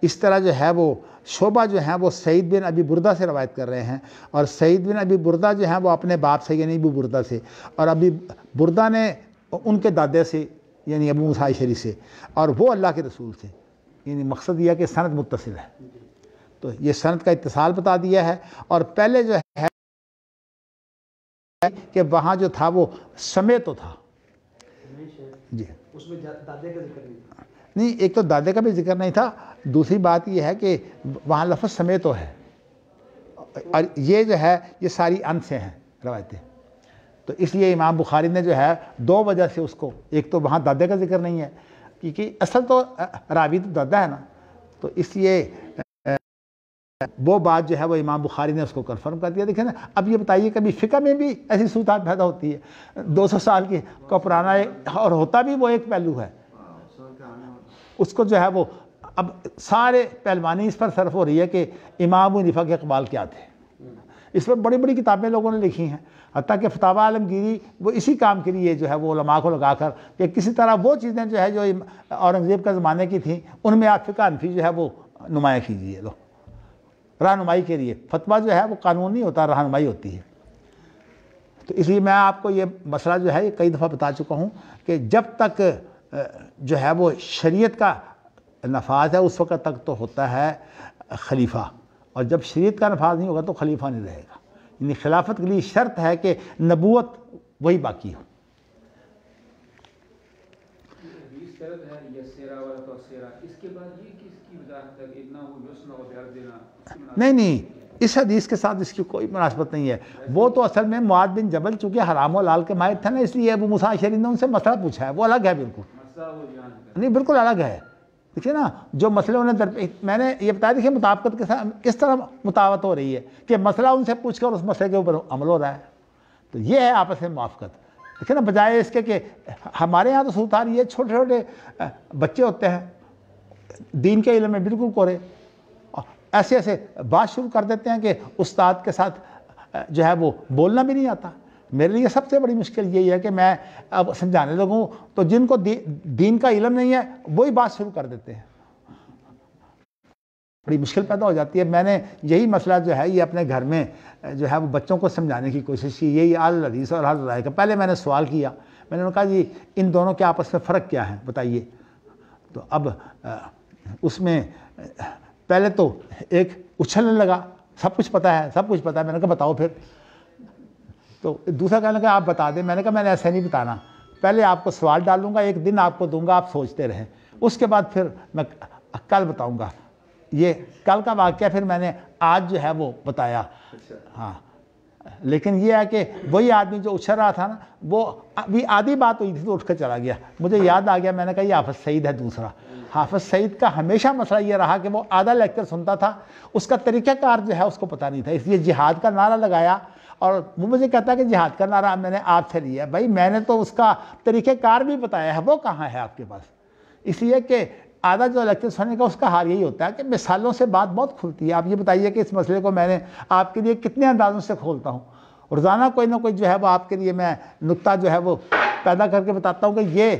اس طرح جو ہے وہ شعبہ جو ہیں وہ سعید بن ابی بردہ سے روایت کر رہے ہیں، اور سعید بن ابی بردہ جو ہیں وہ اپنے باپ سے یعنی ابو بردہ سے، اور ابی بردہ نے ان کے دادے سے یعنی ابو موسیٰ اشعری سے، اور وہ اللہ کے رسول سے، یعنی مقصد یہ ہے کہ سند متصل ہے۔ تو یہ سند کا اتصال بتا دیا ہے۔ اور پہلے جو ہے کہ وہاں جو تھا وہ سمے تو تھا جی، اس میں دادے کا ذکر نہیں تھا۔ نہیں، ایک تو دادے کا بھی ذکر نہیں تھا، دوسری بات یہ ہے کہ وہاں لفظ سمے تو ہے، اور یہ جو ہے یہ ساری ان سے ہیں روایتیں۔ تو اس لیے امام بخاری نے جو ہے دو وجہ سے اس کو، ایک تو وہاں دادے کا ذکر نہیں ہے کیونکہ اصل تو راوی تو دادا ہے نا، تو اس لیے وہ بات جو ہے وہ امام بخاری نے اس کو کنفرم کر دیا۔ دیکھیں نا، اب یہ بتائیے کبھی فقہ میں بھی ایسی صورتحال پیدا ہوتی ہے، 200 سال کی کا پرانا، اور ہوتا بھی وہ ایک پہلو ہے، اس کو جو ہے وہ اب سارے پہلوانی اس پر صرف ہو رہی ہے کہ امام ابو حنیفہ کے اقوال کیا تھے۔ اس پر بڑی بڑی کتابیں لوگوں نے لکھی ہیں، حتیٰ کہ فتاوی عالمگیری وہ اسی کام کے لیے جو ہے وہ علماء کو لگا کر کہ کسی طرح وہ چیزیں جو ہے جو اورنگزیب کا زمانے کی تھیں ان میں آپ فقہ حنفی جو ہے وہ نمایاں کیجیے، لو رہنمائی کے لیے۔ فتویٰ جو ہے وہ قانون نہیں ہوتا، رہنمائی ہوتی ہے۔ تو اس لیے میں آپ کو یہ مسئلہ جو ہے یہ کئی دفعہ بتا چکا ہوں کہ جب تک جو ہے وہ شریعت کا نفاذ ہے اس وقت تک تو ہوتا ہے خلیفہ، اور جب شریعت کا نفاذ نہیں ہوگا تو خلیفہ نہیں رہے گا۔ یعنی خلافت کے لیے شرط ہے کہ نبوت وہی باقی ہو۔ نہیں، اس حدیث کے ساتھ اس کی کوئی مناسبت نہیں ہے۔ وہ تو اصل میں معاذ بن جبل چونکہ حرام و حلال کے ماہر تھے نا، اس لیے ابو موسیٰ اشعری نے ان سے مسئلہ پوچھا ہے، وہ الگ ہے بالکل، نہیں بالکل الگ ہے۔ دیکھیے نا، جو مسئلے انہیں میں نے یہ بتایا، دیکھیے مطابقت کے ساتھ کس طرح مطابقت ہو رہی ہے کہ مسئلہ ان سے پوچھ کر اس مسئلے کے اوپر عمل ہو رہا ہے، تو یہ ہے آپس میں موافقت۔ دیکھیے نا، بجائے اس کے کہ ہمارے یہاں تو صورتحال یہ چھوٹے چھوٹے بچے ہوتے ہیں دین کے علم میں بالکل کورے، ایسے ایسے بات شروع کر دیتے ہیں کہ استاد کے ساتھ جو ہے وہ بولنا بھی نہیں آتا۔ میرے لیے سب سے بڑی مشکل یہی ہے کہ میں اب سمجھانے لگوں تو جن کو دین کا علم نہیں ہے وہی بات شروع کر دیتے ہیں، بڑی مشکل پیدا ہو جاتی ہے۔ میں نے یہی مسئلہ جو ہے یہ اپنے گھر میں جو ہے وہ بچوں کو سمجھانے کی کوشش کی، یہی اہل حدیث اور اہل رائے کا۔ پہلے میں نے سوال کیا، میں نے کہا جی ان دونوں کے آپس میں فرق کیا ہے بتائیے۔ تو اب اس میں پہلے تو ایک اچھلنے لگا، سب کچھ پتہ ہے، سب کچھ پتہ ہے۔ میں نے کہا بتاؤ پھر، تو دوسرا کہنے لگا آپ بتا دیں۔ میں نے کہا میں نے ایسے نہیں بتانا، پہلے آپ کو سوال ڈالوں گا، ایک دن آپ کو دوں گا، آپ سوچتے رہیں، اس کے بعد پھر میں کل بتاؤں گا۔ یہ کل کا واقعہ پھر میں نے آج جو ہے وہ بتایا۔ ہاں، لیکن یہ ہے کہ وہی آدمی جو اچھل رہا تھا نا، وہ ابھی آدھی بات ہوئی تھی تو اٹھ کر چلا گیا، مجھے یاد آ گیا، میں نے کہا یہ حافظ سعید ہے دوسرا۔ حافظ سعید کا ہمیشہ مسئلہ یہ رہا کہ وہ آدھا لیکچر سنتا تھا، اس کا طریقہ کار جو ہے اس کو پتہ نہیں تھا، اس لیے جہاد کا نعرہ لگایا اور وہ مجھے کہتا ہے کہ جہاد کا نعرہ میں نے آپ سے لیا ہے. بھائی میں نے تو اس کا طریقہ کار بھی بتایا ہے, وہ کہاں ہے آپ کے پاس؟ اس لیے کہ آدھا جو لیکچر سننے کا اس کا حال یہی ہوتا ہے کہ مثالوں سے بات بہت کھلتی ہے. آپ یہ بتائیے کہ اس مسئلے کو میں نے آپ کے لیے کتنے اندازوں سے کھولتا ہوں. روزانہ کوئی نہ کوئی جو ہے وہ آپ کے لیے میں نقطہ جو ہے وہ پیدا کر کے بتاتا ہوں کہ یہ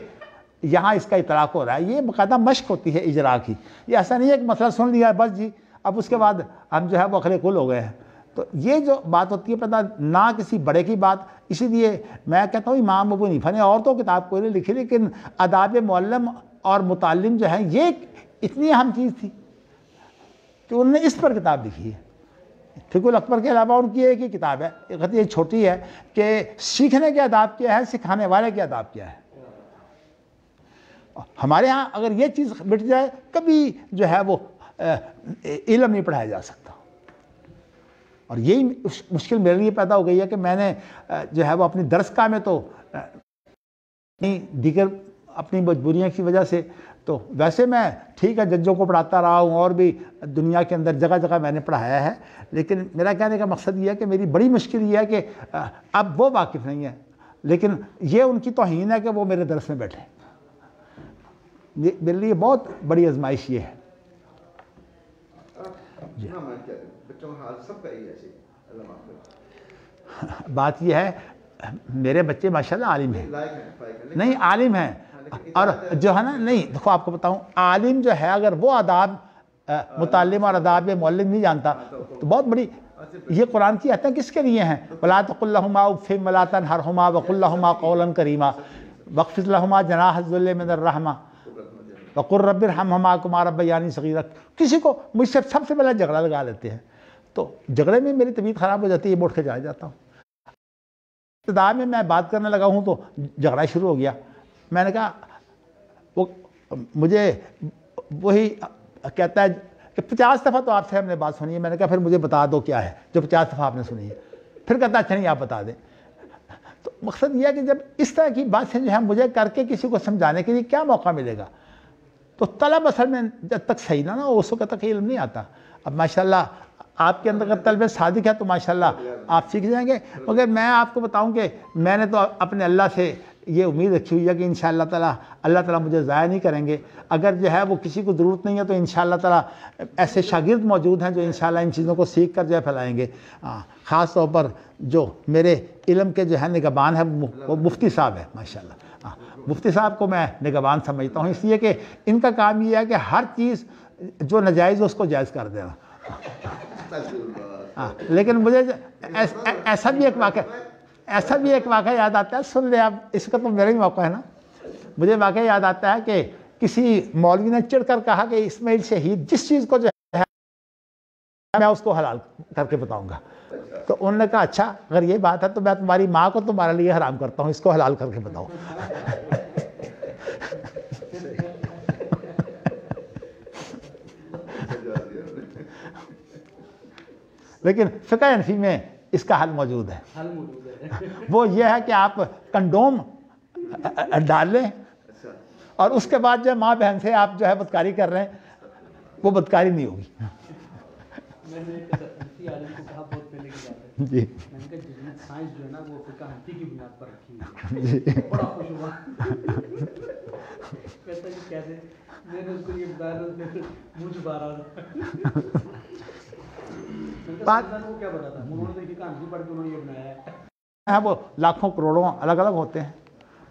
یہاں اس کا اطلاق ہو رہا ہے. یہ باقاعدہ مشق ہوتی ہے اجرا کی. یہ ایسا نہیں ہے کہ مسئلہ سن لیا ہے بس جی اب اس کے بعد ہم جو ہے وہ عقل کل ہو گئے ہیں. تو یہ جو بات ہوتی ہے پتہ نہ کسی بڑے کی بات. اسی لیے میں کہتا ہوں امام ابو حنیفہ نے اور تو کتاب کوئی نہیں لکھی, لیکن آداب معلم اور متعلم جو ہیں یہ اتنی اہم چیز تھی کہ انہوں نے اس پر کتاب لکھی ہے. فقہ الاکبر کے علاوہ ان کی ایک ہی کتاب ہے, یہ چھوٹی ہے کہ سیکھنے کے آداب کیا ہے, سکھانے والے کے آداب کیا ہے. ہمارے ہاں اگر یہ چیز مٹ جائے کبھی جو ہے وہ علم نہیں پڑھایا جا سکتا. اور یہی مشکل میرے لیے پیدا ہو گئی ہے کہ میں نے جو ہے وہ اپنی درس گاہ میں تو دیگر اپنی مجبوریوں کی وجہ سے تو ویسے میں ٹھیک ہے ججوں کو پڑھاتا رہا ہوں اور بھی دنیا کے اندر جگہ جگہ میں نے پڑھایا ہے, لیکن میرا کہنے کا مقصد یہ ہے کہ میری بڑی مشکل یہ ہے کہ اب وہ واقف نہیں ہے, لیکن یہ ان کی توہین ہے کہ وہ میرے درس میں بیٹھے. میرے لیے بہت بڑی آزمائش یہ ہے. بچوں کا حال سب کا ہی ایسے اللہ معاف کرے. بات یہ ہے میرے بچے ماشاءاللہ عالم ہیں, نہیں عالم ہیں, اور جو ہے نا نہیں دیکھو آپ کو بتاؤں عالم جو ہے اگر وہ آداب متعلم اور آداب معلم نہیں جانتا تو بہت بڑی یہ قرآن کی آیتیں کس کے لیے ہیں؟ وَلَا تَقُلْ لَهُمَا أُفٍّ وَلَا تَنْهَرْهُمَا وَقُلْ لَهُمَا قَوْلًا كَرِيمًا وَاخْفِضْ لَهُمَا جَنَاحَ الذُّلِّ مِنَ الرَّحْمَةِ وَقُلْ رَبِّ ارْحَمْهُمَا كَمَا رَبَّيَانِي صَغِيرًا. کسی کو مجھ سے سب سے پہلے جھگڑا لگا لیتے ہیں, تو جھگڑے میں میری طبیعت خراب ہو جاتی ہے, اٹھ کے چلا جاتا ہوں. ابتدا میں بات کرنے لگا ہوں تو جھگڑا شروع ہو گیا. میں نے کہا وہ مجھے وہی کہتا ہے کہ 50 دفعہ تو آپ سے ہم نے بات سنی ہے. میں نے کہا پھر مجھے بتا دو کیا ہے جو 50 دفعہ آپ نے سنی ہے. پھر کہتا اچھا نہیں آپ بتا دیں. تو مقصد یہ ہے کہ جب اس طرح کی باتیں جو ہے مجھے کر کے کسی کو سمجھانے کے لیے کیا موقع ملے گا؟ تو طلب اصل میں جب تک صحیح نہ ہو اس وقت تک علم نہیں آتا. اب ماشاءاللہ آپ کے اندر اگر طلب صادق ہے تو ماشاءاللہ آپ سیکھ جائیں گے. مگر میں آپ کو بتاؤں کہ میں نے تو اپنے اللہ سے یہ امید رکھی ہوئی ہے کہ انشاءاللہ تعالیٰ اللہ تعالیٰ مجھے ضائع نہیں کریں گے. اگر جو ہے وہ کسی کو ضرورت نہیں ہے تو انشاءاللہ تعالیٰ ایسے شاگرد موجود ہیں جو انشاءاللہ ان چیزوں کو سیکھ کر جو ہے پھیلائیں گے. خاص طور پر جو میرے علم کے جو ہے نگہبان ہے وہ مفتی صاحب ہے ماشاءاللہ. مفتی صاحب کو میں نگہبان سمجھتا ہوں اس لیے کہ ان کا کام یہ ہے کہ ہر چیز جو ناجائز اس کو جائز کر دینا. لیکن مجھے ایسا بھی ایک واقعہ یاد آتا ہے, سن لے آپ, اس کا تو میرا ہی موقع ہے نا. مجھے واقعہ یاد آتا ہے کہ کسی مولوی نے چڑھ کر کہا کہ اسماعیل شہید جس چیز کو جو ہے میں اس کو حلال کر کے بتاؤں گا. تو انہوں نے کہا اچھا اگر یہ بات ہے تو میں تمہاری ماں کو تمہارے لیے حرام کرتا ہوں, اس کو حلال کر کے بتاؤ. لیکن فقہ حنفی میں اس کا حل موجود ہے. وہ یہ ہے کہ آپ کنڈوم ڈال لیں اور اس کے بعد جو ماں بہن سے آپ جو ہے بدکاری کر رہے ہیں وہ بدکاری نہیں ہوگی. میں نے حنفی عالم کو کہا بہت پہلے کی بات ہے, جی میں نے کہا جدید سائنس جو ہے نا وہ فقہ حنفی کی بنیاد پر رکھی ہے. بڑا خوش ہوا, کہتا کہ کیسے. میں نے اس کو یہ بتایا تو منہ چھپا رہا تھا. وہ کیا بتا تھا, انہوں نے فقہ حنفی پڑھ کے انہوں نے یہ بنایا ہے. وہ لاکھوں کروڑوں الگ الگ ہوتے ہیں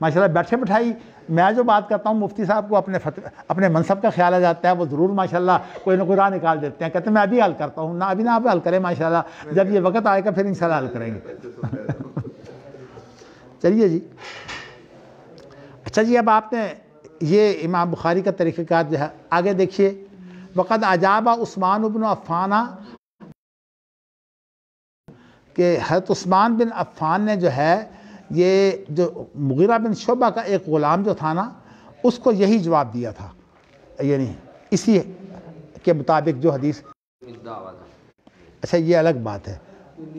ماشاءاللہ. بیٹھے بٹھائی میں جو بات کرتا ہوں مفتی صاحب کو اپنے منصب کا خیال آ جاتا ہے, وہ ضرور ماشاءاللہ کوئی نہ کوئی راہ نکال دیتے ہیں. کہتے ہیں میں ابھی حل کرتا ہوں. نہ ابھی نہ آپ حل کریں ماشاءاللہ, جب یہ وقت آئے گا پھر انشاءاللہ حل کریں گے. چلیے جی. اچھا جی اب آپ نے یہ امام بخاری کا طریقہ کار جو ہے آگے دیکھیے. وقد اجاب عثمان بن عفان, کہ حضرت عثمان بن عفان نے جو ہے یہ جو مغیرہ بن شعبہ کا ایک غلام جو تھا نا اس کو یہی جواب دیا تھا, یعنی اسی کے مطابق جو حدیث. اچھا یہ الگ بات ہے.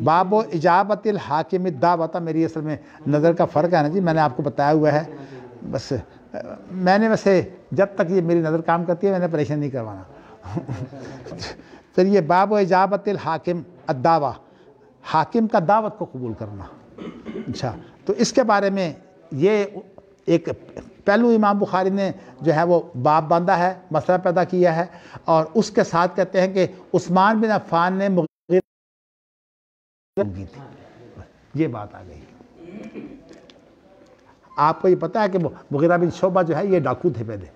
باب و اجابت الحاکم الدعوۃ, میری اصل میں نظر کا فرق ہے نا جی, میں نے آپ کو بتایا ہوا ہے. بس میں نے ویسے جب تک یہ میری نظر کام کرتی ہے میں نے پریشان نہیں کروانا. چلیے باب و اجابت الحاکم الدعوۃ, حاکم کا دعوت کو قبول کرنا. اچھا، تو اس کے بارے میں یہ ایک پہلو امام بخاری نے جو ہے وہ باب باندھا ہے، مسئلہ پیدا کیا ہے، اور اس کے ساتھ کہتے ہیں کہ عثمان بن عفان نے مغیرہ کی تھی. یہ بات آ گئی. آپ کو یہ پتہ ہے کہ مغیرہ بن شعبہ جو ہے یہ ڈاکو تھے پہلے،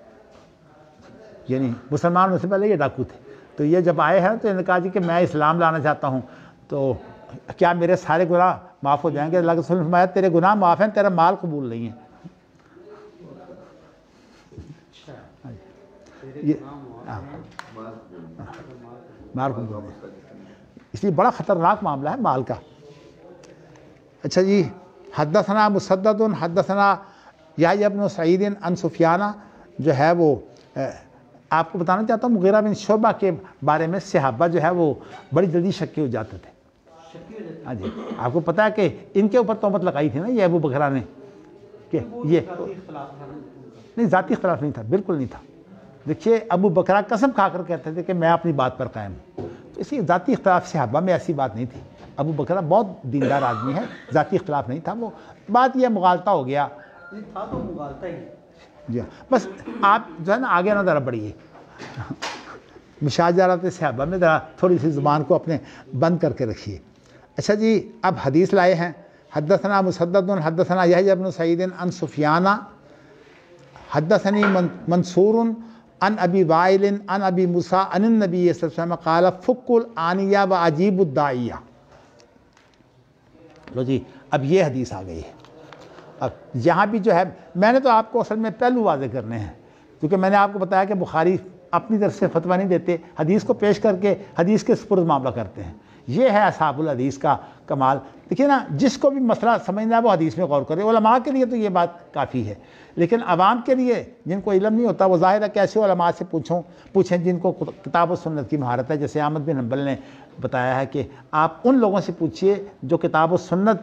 یعنی مسلمان ہونے سے پہلے یہ ڈاکو تھے. تو یہ جب آئے ہیں تو انہوں نے کہا جی کہ میں اسلام لانا چاہتا ہوں، تو کیا میرے سارے گناہ معاف ہو جائیں گے؟ اللہ کے رسول نے فرمایا تیرے گناہ معاف ہیں، تیرا مال قبول نہیں ہے. مال قبول نہیں، اس لیے بڑا خطرناک معاملہ ہے مال کا. اچھا جی، حدثنا مسدد حدثنا یحییٰ بن سعید عن سفیان، جو ہے وہ آپ کو بتانا چاہتا ہوں مغیرہ بن شعبہ کے بارے میں صحابہ جو ہے وہ بڑی جلدی شکی ہو جاتے تھے. ہاں جی، آپ کو پتہ ہے کہ ان کے اوپر تہمت لگائی تھی نا یہ ابو بکرہ نے کہ یہ نہیں، ذاتی اختلاف نہیں تھا، بالکل نہیں تھا. دیکھیے ابو بکرہ قسم کھا کر کہتے تھے کہ میں اپنی بات پر قائم ہوں. تو اسی ذاتی اختلاف صحابہ میں ایسی بات نہیں تھی. ابو بکرہ بہت دیندار آدمی ہے، ذاتی اختلاف نہیں تھا. وہ بات یہ مغالطہ ہو گیا تھا تو مغالطہ ہی. جی بس آپ جو ہے نا آگے نہ ذرا بڑھیے، مشاجرات صحابہ میں ذرا تھوڑی سی زبان کو اپنے بند کر کے رکھیے. اچھا جی، اب حدیث لائے ہیں. حدثنا مسدد حدثنا یحییٰ بن سعید عن سفیان حدثنی منصور عن ابی وائل عن ابی موسیٰ عن النبی صلی اللہ علیہ وسلم قال فک الآنیہ و عجیب الداعیہ. لو جی، اب یہ حدیث آ گئی ہے. اب یہاں بھی جو ہے میں نے تو آپ کو اصل میں پہلو واضح کرنے ہیں، کیونکہ میں نے آپ کو بتایا کہ بخاری اپنی طرف سے فتویٰ نہیں دیتے، حدیث کو پیش کر کے حدیث کے سپرد معاملہ کرتے ہیں. یہ ہے اصحاب الحدیث کا کمال. دیکھیے نا، جس کو بھی مسئلہ سمجھنا ہے وہ حدیث میں غور کرے. علماء کے لیے تو یہ بات کافی ہے، لیکن عوام کے لیے جن کو علم نہیں ہوتا وہ ظاہر ہے کہ ایسے علماء سے پوچھیں جن کو کتاب و سنت کی مہارت ہے. جیسے احمد بن حنبل نے بتایا ہے کہ آپ ان لوگوں سے پوچھیے جو کتاب و سنت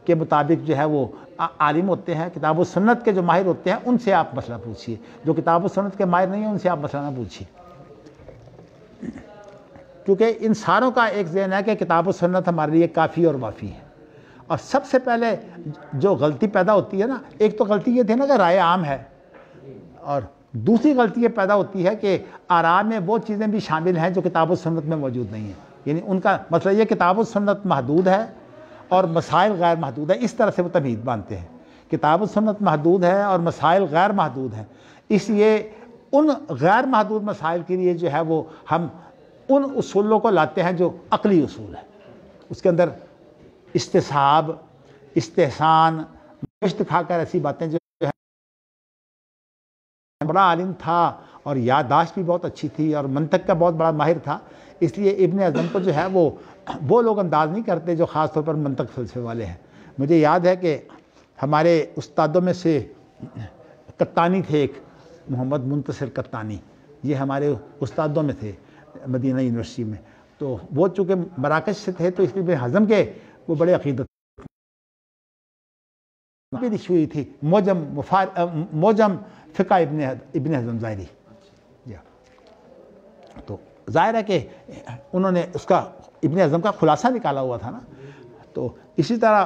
کے مطابق جو ہے وہ عالم ہوتے ہیں، کتاب و سنت کے جو ماہر ہوتے ہیں ان سے آپ مسئلہ پوچھیے. جو کتاب و سنت کے ماہر نہیں ہیں ان سے آپ مسئلہ نہ پوچھیے، کیونکہ ان ساروں کا ایک ذہن ہے کہ کتاب و سنت ہمارے لیے کافی اور وافی ہے. اور سب سے پہلے جو غلطی پیدا ہوتی ہے نا، ایک تو غلطی یہ تھی نا کہ رائے عام ہے، اور دوسری غلطی یہ پیدا ہوتی ہے کہ آراء میں وہ چیزیں بھی شامل ہیں جو کتاب و سنت میں موجود نہیں ہیں. یعنی ان کا مطلب یہ کتاب و سنت محدود ہے اور مسائل غیر محدود ہے. اس طرح سے وہ تمہید باندھتے ہیں. کتاب و سنت محدود ہے اور مسائل غیر محدود ہیں، اس لیے ان غیر محدود مسائل کے لیے جو ہے وہ ہم ان اصولوں کو لاتے ہیں جو عقلی اصول ہے. اس کے اندر استصحاب، استحسان، دکھا کر ایسی باتیں جو ہے بڑا عالم تھا اور یادداشت بھی بہت اچھی تھی اور منطق کا بہت بڑا ماہر تھا، اس لیے ابن حزم کو جو ہے وہ لوگ انداز نہیں کرتے جو خاص طور پر منطق فلسفے والے ہیں. مجھے یاد ہے کہ ہمارے استادوں میں سے قطانی تھے، ایک محمد منتصر قطانی، یہ ہمارے استادوں میں تھے مدینہ یونیورسٹی میں. تو وہ چونکہ مراکش سے تھے تو اس لیے ابن حزم کے وہ بڑے عقیدت بھی لکھی ہوئی تھی، موجم فقہ ابن حزم ظاہری. تو ظاہر ہے کہ انہوں نے اس کا ابن حزم کا خلاصہ نکالا ہوا تھا نا. تو اسی طرح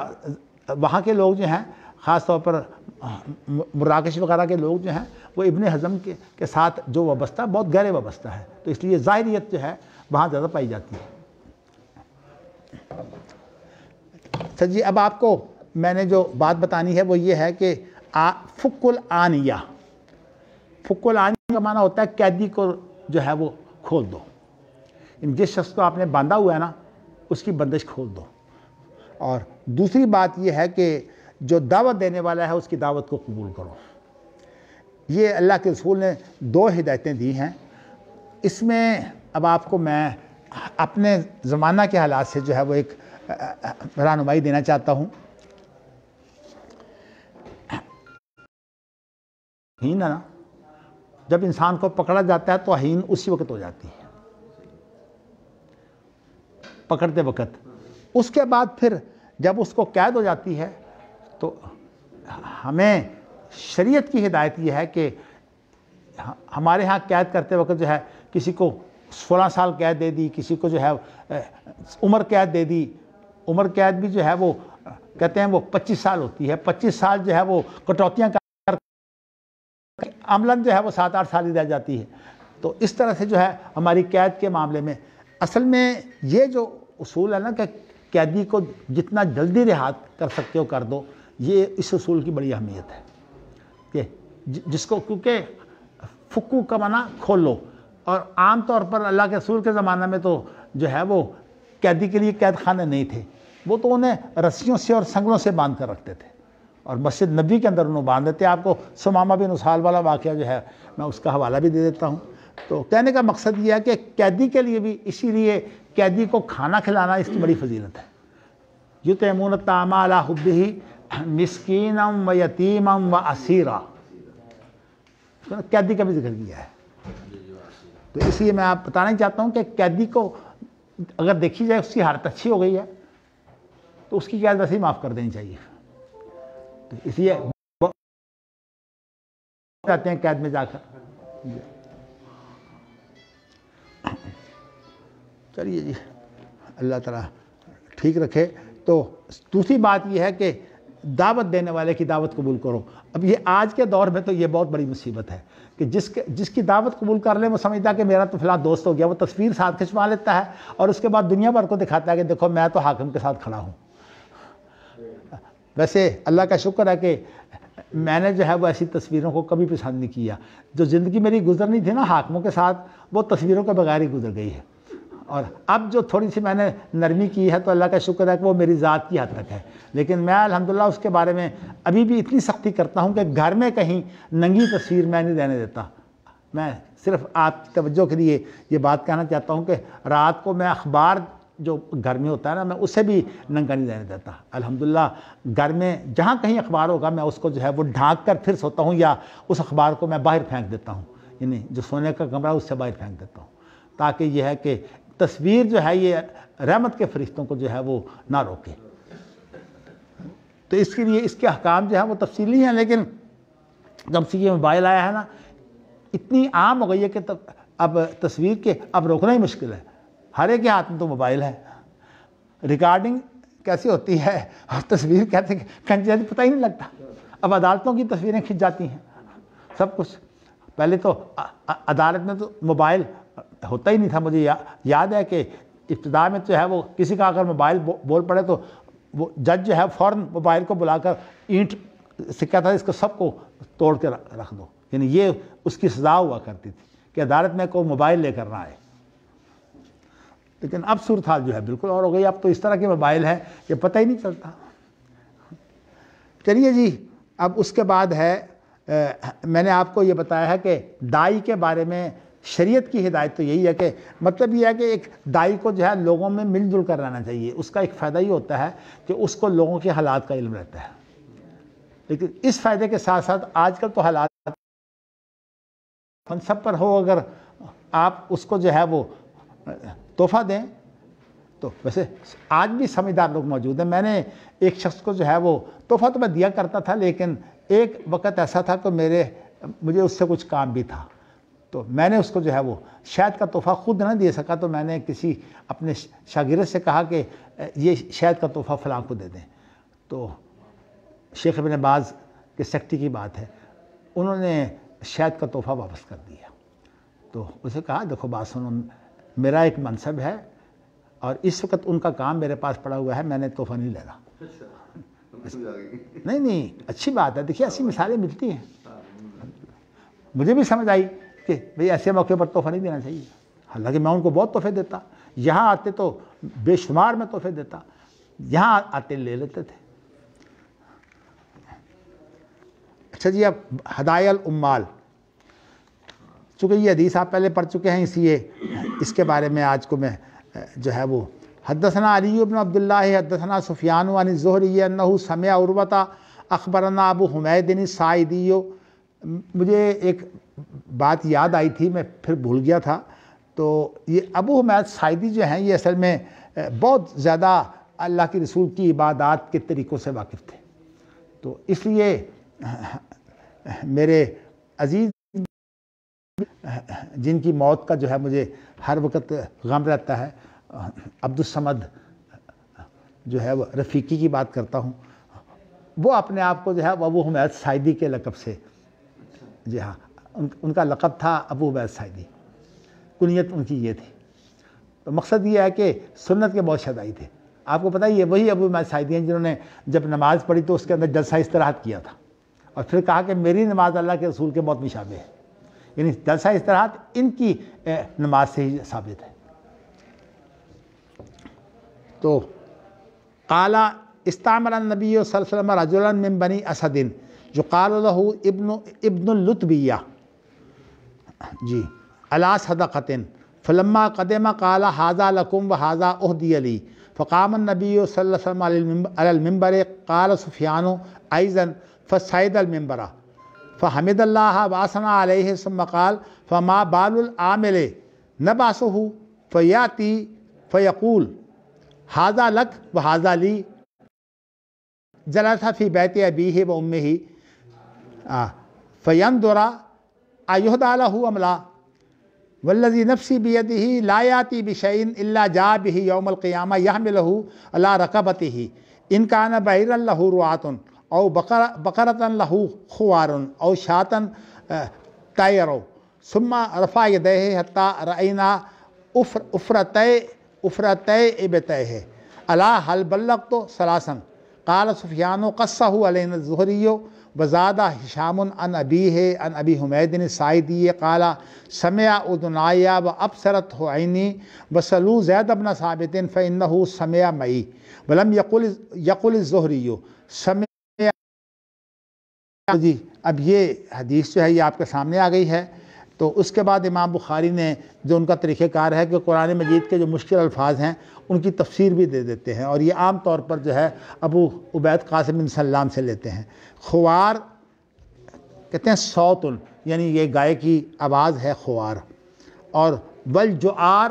وہاں کے لوگ جو ہیں خاص طور پر مراکش وغیرہ کے لوگ جو ہیں وہ ابن حزم کے ساتھ جو وابستہ بہت گہرے وابستہ ہے، تو اس لیے ظاہریت جو ہے وہاں زیادہ پائی جاتی ہے. اچھا جی، اب آپ کو میں نے جو بات بتانی ہے وہ یہ ہے کہ فک الآنیہ. فک الآنیہ کا معنی ہوتا ہے قیدی کو جو ہے وہ کھول دو. جس شخص کو آپ نے باندھا ہوا ہے نا اس کی بندش کھول دو. اور دوسری بات یہ ہے کہ جو دعوت دینے والا ہے اس کی دعوت کو قبول کرو. یہ اللہ کے رسول نے 2 ہدایتیں دی ہیں. اس میں اب آپ کو میں اپنے زمانہ کے حالات سے جو ہے وہ ایک رہنمائی دینا چاہتا ہوں. ہین ہے نا، جب انسان کو پکڑا جاتا ہے تو ہین اسی وقت ہو جاتی ہے، پکڑتے وقت. اس کے بعد پھر جب اس کو قید ہو جاتی ہے تو ہمیں شریعت کی ہدایت یہ ہے کہ ہمارے ہاں قید کرتے وقت جو ہے کسی کو 16 سال قید دے دی، کسی کو جو ہے عمر قید دے دی، عمر قید بھی جو ہے وہ کہتے ہیں وہ 25 سال ہوتی ہے، 25 سال جو ہے وہ کٹوتیاں کر عملاً جو ہے وہ 7-8 سال ہی رہ جاتی ہے۔ تو اس طرح سے جو ہے ہماری قید کے معاملے میں اصل میں یہ جو اصول ہے نا کہ قیدی کو جتنا جلدی رہا کر سکتے ہو کر دو، یہ اس اصول کی بڑی اہمیت ہے کہ جس کو، کیونکہ فکو کا معنی کھولو، اور عام طور پر اللہ کے رسول کے زمانہ میں تو جو ہے وہ قیدی کے لیے قید خانے نہیں تھے، وہ تو انہیں رسیوں سے اور سنگلوں سے باندھ کر رکھتے تھے اور مسجد نبی کے اندر انہوں باندھ دیتے۔ آپ کو سمامہ بن اسال والا واقعہ جو ہے میں اس کا حوالہ بھی دے دیتا ہوں۔ تو کہنے کا مقصد یہ ہے کہ قیدی کے لیے بھی اسی لیے قیدی کو کھانا کھلانا اس کی بڑی فضیلت ہے۔ یطعمون الطعام علی حبہ مسکینا و یتیما و اسیرا، قیدی کا بھی ذکر کیا ہے۔ تو اس لیے میں آپ بتانا چاہتا ہوں کہ قیدی کو اگر دیکھی جائے اس کی حالت اچھی ہو گئی ہے تو اس کی قید ویسے ہی معاف کر دینی چاہیے۔ تو اس لیے جاتے ہیں قید میں جا کر۔ چلیے جی، اللہ تعالیٰ ٹھیک رکھے۔ تو دوسری بات یہ ہے کہ دعوت دینے والے کی دعوت قبول کرو۔ اب یہ آج کے دور میں تو یہ بہت بڑی مصیبت ہے کہ جس کی دعوت قبول کر لے وہ سمجھتا ہے کہ میرا تو فلاں دوست ہو گیا، وہ تصویر ساتھ کھنچوا لیتا ہے اور اس کے بعد دنیا بھر کو دکھاتا ہے کہ دیکھو میں تو حاکم کے ساتھ کھڑا ہوں۔ ویسے اللہ کا شکر ہے کہ میں نے جو ہے وہ ایسی تصویروں کو کبھی پسند نہیں کیا۔ جو زندگی میری گزرنی تھی نا حاکموں کے ساتھ، وہ تصویروں کے بغیر ہی گزر گئی ہے، اور اب جو تھوڑی سی میں نے نرمی کی ہے تو اللہ کا شکر ہے کہ وہ میری ذات کی حد تک ہے۔ لیکن میں الحمدللہ اس کے بارے میں ابھی بھی اتنی سختی کرتا ہوں کہ گھر میں کہیں ننگی تصویر میں نہیں رہنے دیتا۔ میں صرف آپ کی توجہ کے لیے یہ بات کہنا چاہتا ہوں کہ رات کو میں اخبار جو گھر میں ہوتا ہے نا، میں اسے بھی ننگا نہیں رہنے دیتا۔ الحمدللہ گھر میں جہاں کہیں اخبار ہوگا میں اس کو جو ہے وہ ڈھانک کر پھر سوتا ہوں، یا اس اخبار کو میں باہر پھینک دیتا ہوں، یعنی جو سونے کا کمرہ اس سے باہر پھینک دیتا ہوں، تاکہ یہ ہے کہ تصویر جو ہے یہ رحمت کے فرشتوں کو جو ہے وہ نہ روکے۔ تو اس کے لیے اس کے احکام جو ہے وہ تفصیلی ہیں، لیکن جب سے یہ موبائل آیا ہے نا اتنی عام ہو گئی ہے کہ اب تصویر کے اب روکنا ہی مشکل ہے۔ ہر ایک کے ہاتھ میں تو موبائل ہے۔ ریکارڈنگ کیسی ہوتی ہے اور تصویر کیسے کھنچ جاتی پتہ ہی نہیں لگتا۔ اب عدالتوں کی تصویریں کھنچ جاتی ہیں سب کچھ۔ پہلے تو عدالت میں تو موبائل ہوتا ہی نہیں تھا۔ مجھے یاد ہے کہ ابتدا میں جو ہے وہ کسی کا اگر موبائل بول پڑے تو وہ جج جو ہے فوراً موبائل کو بلا کر اینٹ سے کہتا تھا اس کو سب کو توڑ کے رکھ دو، یعنی یہ اس کی سزا ہوا کرتی تھی کہ عدالت میں کوئی موبائل لے کر نہ آئے۔ لیکن اب صورتحال جو ہے بالکل اور ہو گئی۔ اب تو اس طرح کے موبائل ہیں کہ پتہ ہی نہیں چلتا۔ چلیے جی، اب اس کے بعد ہے میں نے آپ کو یہ بتایا ہے کہ داعی کے بارے میں شریعت کی ہدایت تو یہی ہے کہ مطلب یہ ہے کہ ایک داعی کو جو ہے لوگوں میں مل جل کر رہنا چاہیے۔ اس کا ایک فائدہ یہ ہوتا ہے کہ اس کو لوگوں کے حالات کا علم رہتا ہے، لیکن اس فائدے کے ساتھ ساتھ آج کل تو حالات منصب پر ہو، اگر آپ اس کو جو ہے وہ تحفہ دیں تو ویسے آج بھی سمجھدار لوگ موجود ہیں۔ میں نے ایک شخص کو جو ہے وہ تحفہ تو میں دیا کرتا تھا، لیکن ایک وقت ایسا تھا کہ مجھے اس سے کچھ کام بھی تھا، تو میں نے اس کو جو ہے وہ شہد کا تحفہ خود نہ دے سکا، تو میں نے کسی اپنے شاگرد سے کہا کہ یہ شہد کا تحفہ فلاں کو دے دیں۔ تو شیخ ابن باز کے سیکٹری کی بات ہے، انہوں نے شہد کا تحفہ واپس کر دیا۔ تو اسے کہا دیکھو بات سنو، میرا ایک منصب ہے اور اس وقت ان کا کام میرے پاس پڑا ہوا ہے، میں نے تحفہ نہیں لینا۔ نہیں اچھی بات ہے، دیکھیے ایسی مثالیں ملتی ہیں۔ مجھے بھی سمجھ آئی کہ بھئی ایسے موقع پر تحفہ نہیں دینا چاہیے، حالانکہ میں ان کو بہت تحفے دیتا، یہاں آتے تو بے شمار میں تحفے دیتا، یہاں آتے لے لیتے تھے۔ اچھا جی، اب ہدایہ العمال، چونکہ یہ حدیث آپ پہلے پڑھ چکے ہیں، اس لیے اس کے بارے میں آج کو میں جو ہے وہ حدثنا علی بن عبداللہ حدثنا سفیان عن الزہری انہ سمع عروۃ اخبرنا ابو حمید الساعدی۔ مجھے ایک بات یاد آئی تھی، میں پھر بھول گیا تھا۔ تو یہ ابو حمید ساعدی جو ہیں یہ اصل میں بہت زیادہ اللہ کے رسول کی عبادات کے طریقوں سے واقف تھے، تو اس لیے میرے عزیز جن کی موت کا جو ہے مجھے ہر وقت غم رہتا ہے، عبد الصمد جو ہے وہ رفیقی کی بات کرتا ہوں، وہ اپنے آپ کو جو ہے ابو حمید ساعدی کے لقب سے، جی ہاں ان کا لقب تھا ابو حمید ساعدی، کنیت ان کی یہ تھی۔ تو مقصد یہ ہے کہ سنت کے بہت شدائی تھے، آپ کو پتہ ہی ہے وہی ابو حمید ساعدی ہیں جنہوں نے جب نماز پڑھی تو اس کے اندر جلسہ استراحت کیا تھا، اور پھر کہا کہ میری نماز اللہ کے رسول کے بہت مشابہ ہے، یعنی جلسہ استراحت ان کی نماز سے ہی ثابت ہے۔ تو قال استعمل النبی صلی اللہ علیہ وسلم رجلا من بنی اسد یقال له ابن اللتبیہ جی علی صدقۃ فلما قدم قال هذا لكم وهذا اهدی لی فقام النبی صلی اللہ علیہ وسلم علی المنبر قال سفیان ایضا فصعد المنبر فحمد اللہ واثنى علیہ ثم قال فما بال العامل نبعثه فیاتی فیقول هذا لک وهذا لی جلس فی بیت ابیہ و امہ فینظر ایہدی لہ ام لا والذی نفسی بیدہ لا یاتی بشیء الا جاء بہ یوم القیامہ یحملہ علی رقبتہ ان کان بعیرا لہ رعاۃ او بقرۃ لہ خوار او شاۃ طیر ثم رفع یدیہ حتی رأینا افرتي ابطیہ الا هل بلغت ثلاثا قال سفیان قصہ علینا الزہری وزاد ہشام عن ابیہ عن ابی حمید الساعدی قال سمع اذنای وابصرته عینی وسألوا زید بن ثابت فانه سمع معی ولم یقل الزہری سمع۔ جی اب یہ حدیث جو ہے یہ آپ کے سامنے آ گئی ہے۔ تو اس کے بعد امام بخاری نے جو ان کا طریقہ کار ہے کہ قرآن مجید کے جو مشکل الفاظ ہیں ان کی تفسیر بھی دے دیتے ہیں، اور یہ عام طور پر جو ہے ابو عبید قاسم بن سلام سے لیتے ہیں۔ خوار کہتے ہیں صوتن، یعنی یہ گائے کی آواز ہے خوار، اور والجعار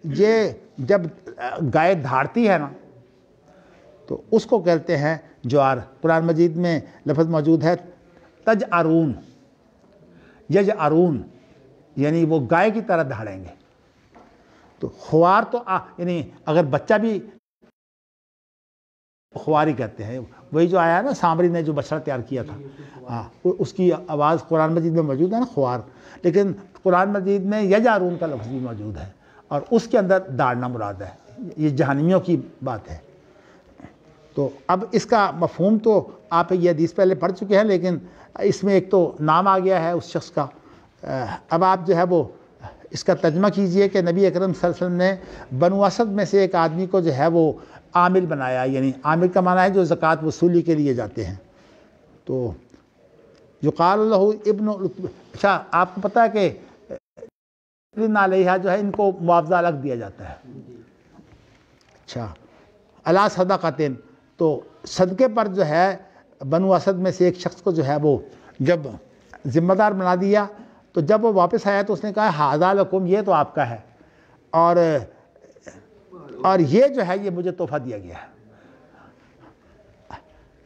یہ جب گائے دھاڑتی ہے نا تو اس کو کہتے ہیں جوار۔ قرآن مجید میں لفظ موجود ہے تجعرون، یجعرون یعنی وہ گائے کی طرح دھاڑیں گے۔ تو خوار تو یعنی اگر بچہ بھی خوار ہی کہتے ہیں، وہی جو آیا ہے نا سامری نے جو بچڑا تیار کیا تھا، ہاں اس کی آواز قرآن مجید میں موجود ہے نا خوار، لیکن قرآن مجید میں یجعرون کا لفظ بھی موجود ہے اور اس کے اندر داڑنا مراد ہے، یہ جہنمیوں کی بات ہے۔ تو اب اس کا مفہوم تو آپ یہ حدیث پہلے پڑھ چکے ہیں، لیکن اس میں ایک تو نام آ گیا ہے اس شخص کا۔ اب آپ جو ہے وہ اس کا ترجمہ کیجئے کہ نبی اکرم صلی اللہ علیہ وسلم نے بنو اسد میں سے ایک آدمی کو جو ہے وہ عامل بنایا، یعنی عامل کا معنی ہے جو زکوٰۃ وصولی کے لیے جاتے ہیں۔ تو یقال له ابن، اچھا آپ کو پتہ ہے کہ علیہ جو ہے ان کو معاوضہ الگ دیا جاتا ہے۔ اچھا علی صدقۃ، تو صدقے پر جو ہے بنو اسد میں سے ایک شخص کو جو ہے وہ جب ذمہ دار بنا دیا، تو جب وہ واپس آیا تو اس نے کہا ھذا لکم، یہ تو آپ کا ہے، اور یہ جو ہے یہ مجھے تحفہ دیا گیا ہے۔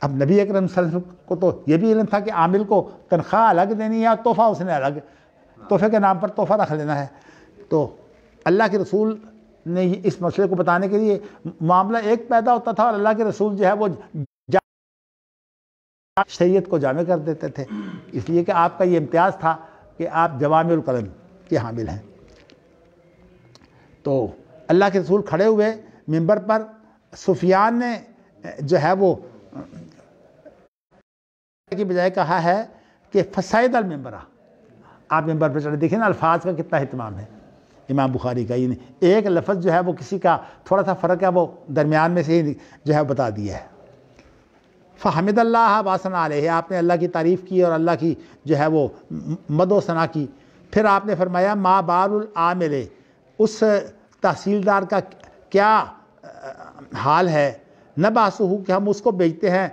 اب نبی اکرم صلی اللہ علیہ وسلم کو تو یہ بھی علم تھا کہ عامل کو تنخواہ الگ دینی ہے اور تحفہ اس نے الگ، تحفے کے نام پر تحفہ رکھ لینا ہے۔ تو اللہ کے رسول نے اس مسئلے کو بتانے کے لیے معاملہ ایک پیدا ہوتا تھا، اور اللہ کے رسول جو ہے وہ شریعت کو جامع کر دیتے تھے، اس لیے کہ آپ کا یہ امتیاز تھا کہ آپ جوامع الکلم کے حامل ہیں۔ تو اللہ کے رسول کھڑے ہوئے منبر پر، سفیان نے جو ہے وہ کی بجائے کہا ہے کہ فصعد المنبر، آپ منبر پر چڑھے۔ دیکھیں نا الفاظ کا کتنا اہتمام ہے امام بخاری کا، یہ ایک لفظ جو ہے وہ کسی کا تھوڑا سا فرق ہے وہ درمیان میں سے ہی جو ہے بتا دیا ہے۔ فحمد اللہ واثنى علیہ، آپ نے اللہ کی تعریف کی اور اللہ کی جو ہے وہ مد و ثنا کی۔ پھر آپ نے فرمایا ما بال العامل، اس تحصیلدار کا کیا حال ہے، نبعثہ کہ ہم اس کو بیچتے ہیں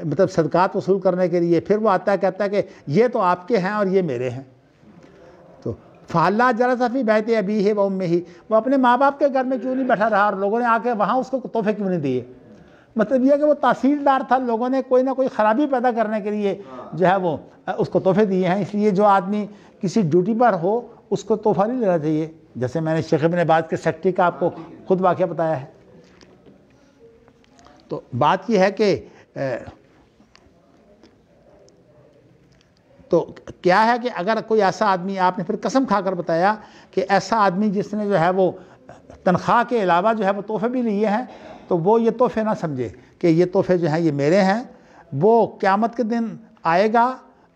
مطلب صدقات وصول کرنے کے لیے، پھر وہ آتا ہے کہتا ہے کہ یہ تو آپ کے ہیں اور یہ میرے ہیں۔ تو فَحَلَّا جَلَسَ فِي بَيْتِ أَبِيهِ وَأُمِّهِ، وہ اپنے ماں باپ کے گھر میں کیوں نہیں بیٹھا رہا اور لوگوں نے آ کے وہاں اس کو تحفے کیوں نہیں دیے؟ مطلب یہ کہ وہ تحصیلدار تھا، لوگوں نے کوئی نہ کوئی خرابی پیدا کرنے کے لیے جو ہے وہ اس کو تحفے دیے ہیں۔ اس لیے جو آدمی کسی ڈیوٹی پر ہو اس کو تحفہ نہیں لینا چاہیے، جیسے میں نے شیخ ابن باز کے سیکٹری کا آپ کو خود واقعہ بتایا ہے۔ تو بات یہ ہے کہ تو کیا ہے کہ اگر کوئی ایسا آدمی، آپ نے پھر قسم کھا کر بتایا کہ ایسا آدمی جس نے جو ہے وہ تنخواہ کے علاوہ جو ہے وہ تحفے بھی لیے ہیں، تو وہ یہ تحفے نہ سمجھے کہ یہ تحفے جو ہیں یہ میرے ہیں. وہ قیامت کے دن آئے گا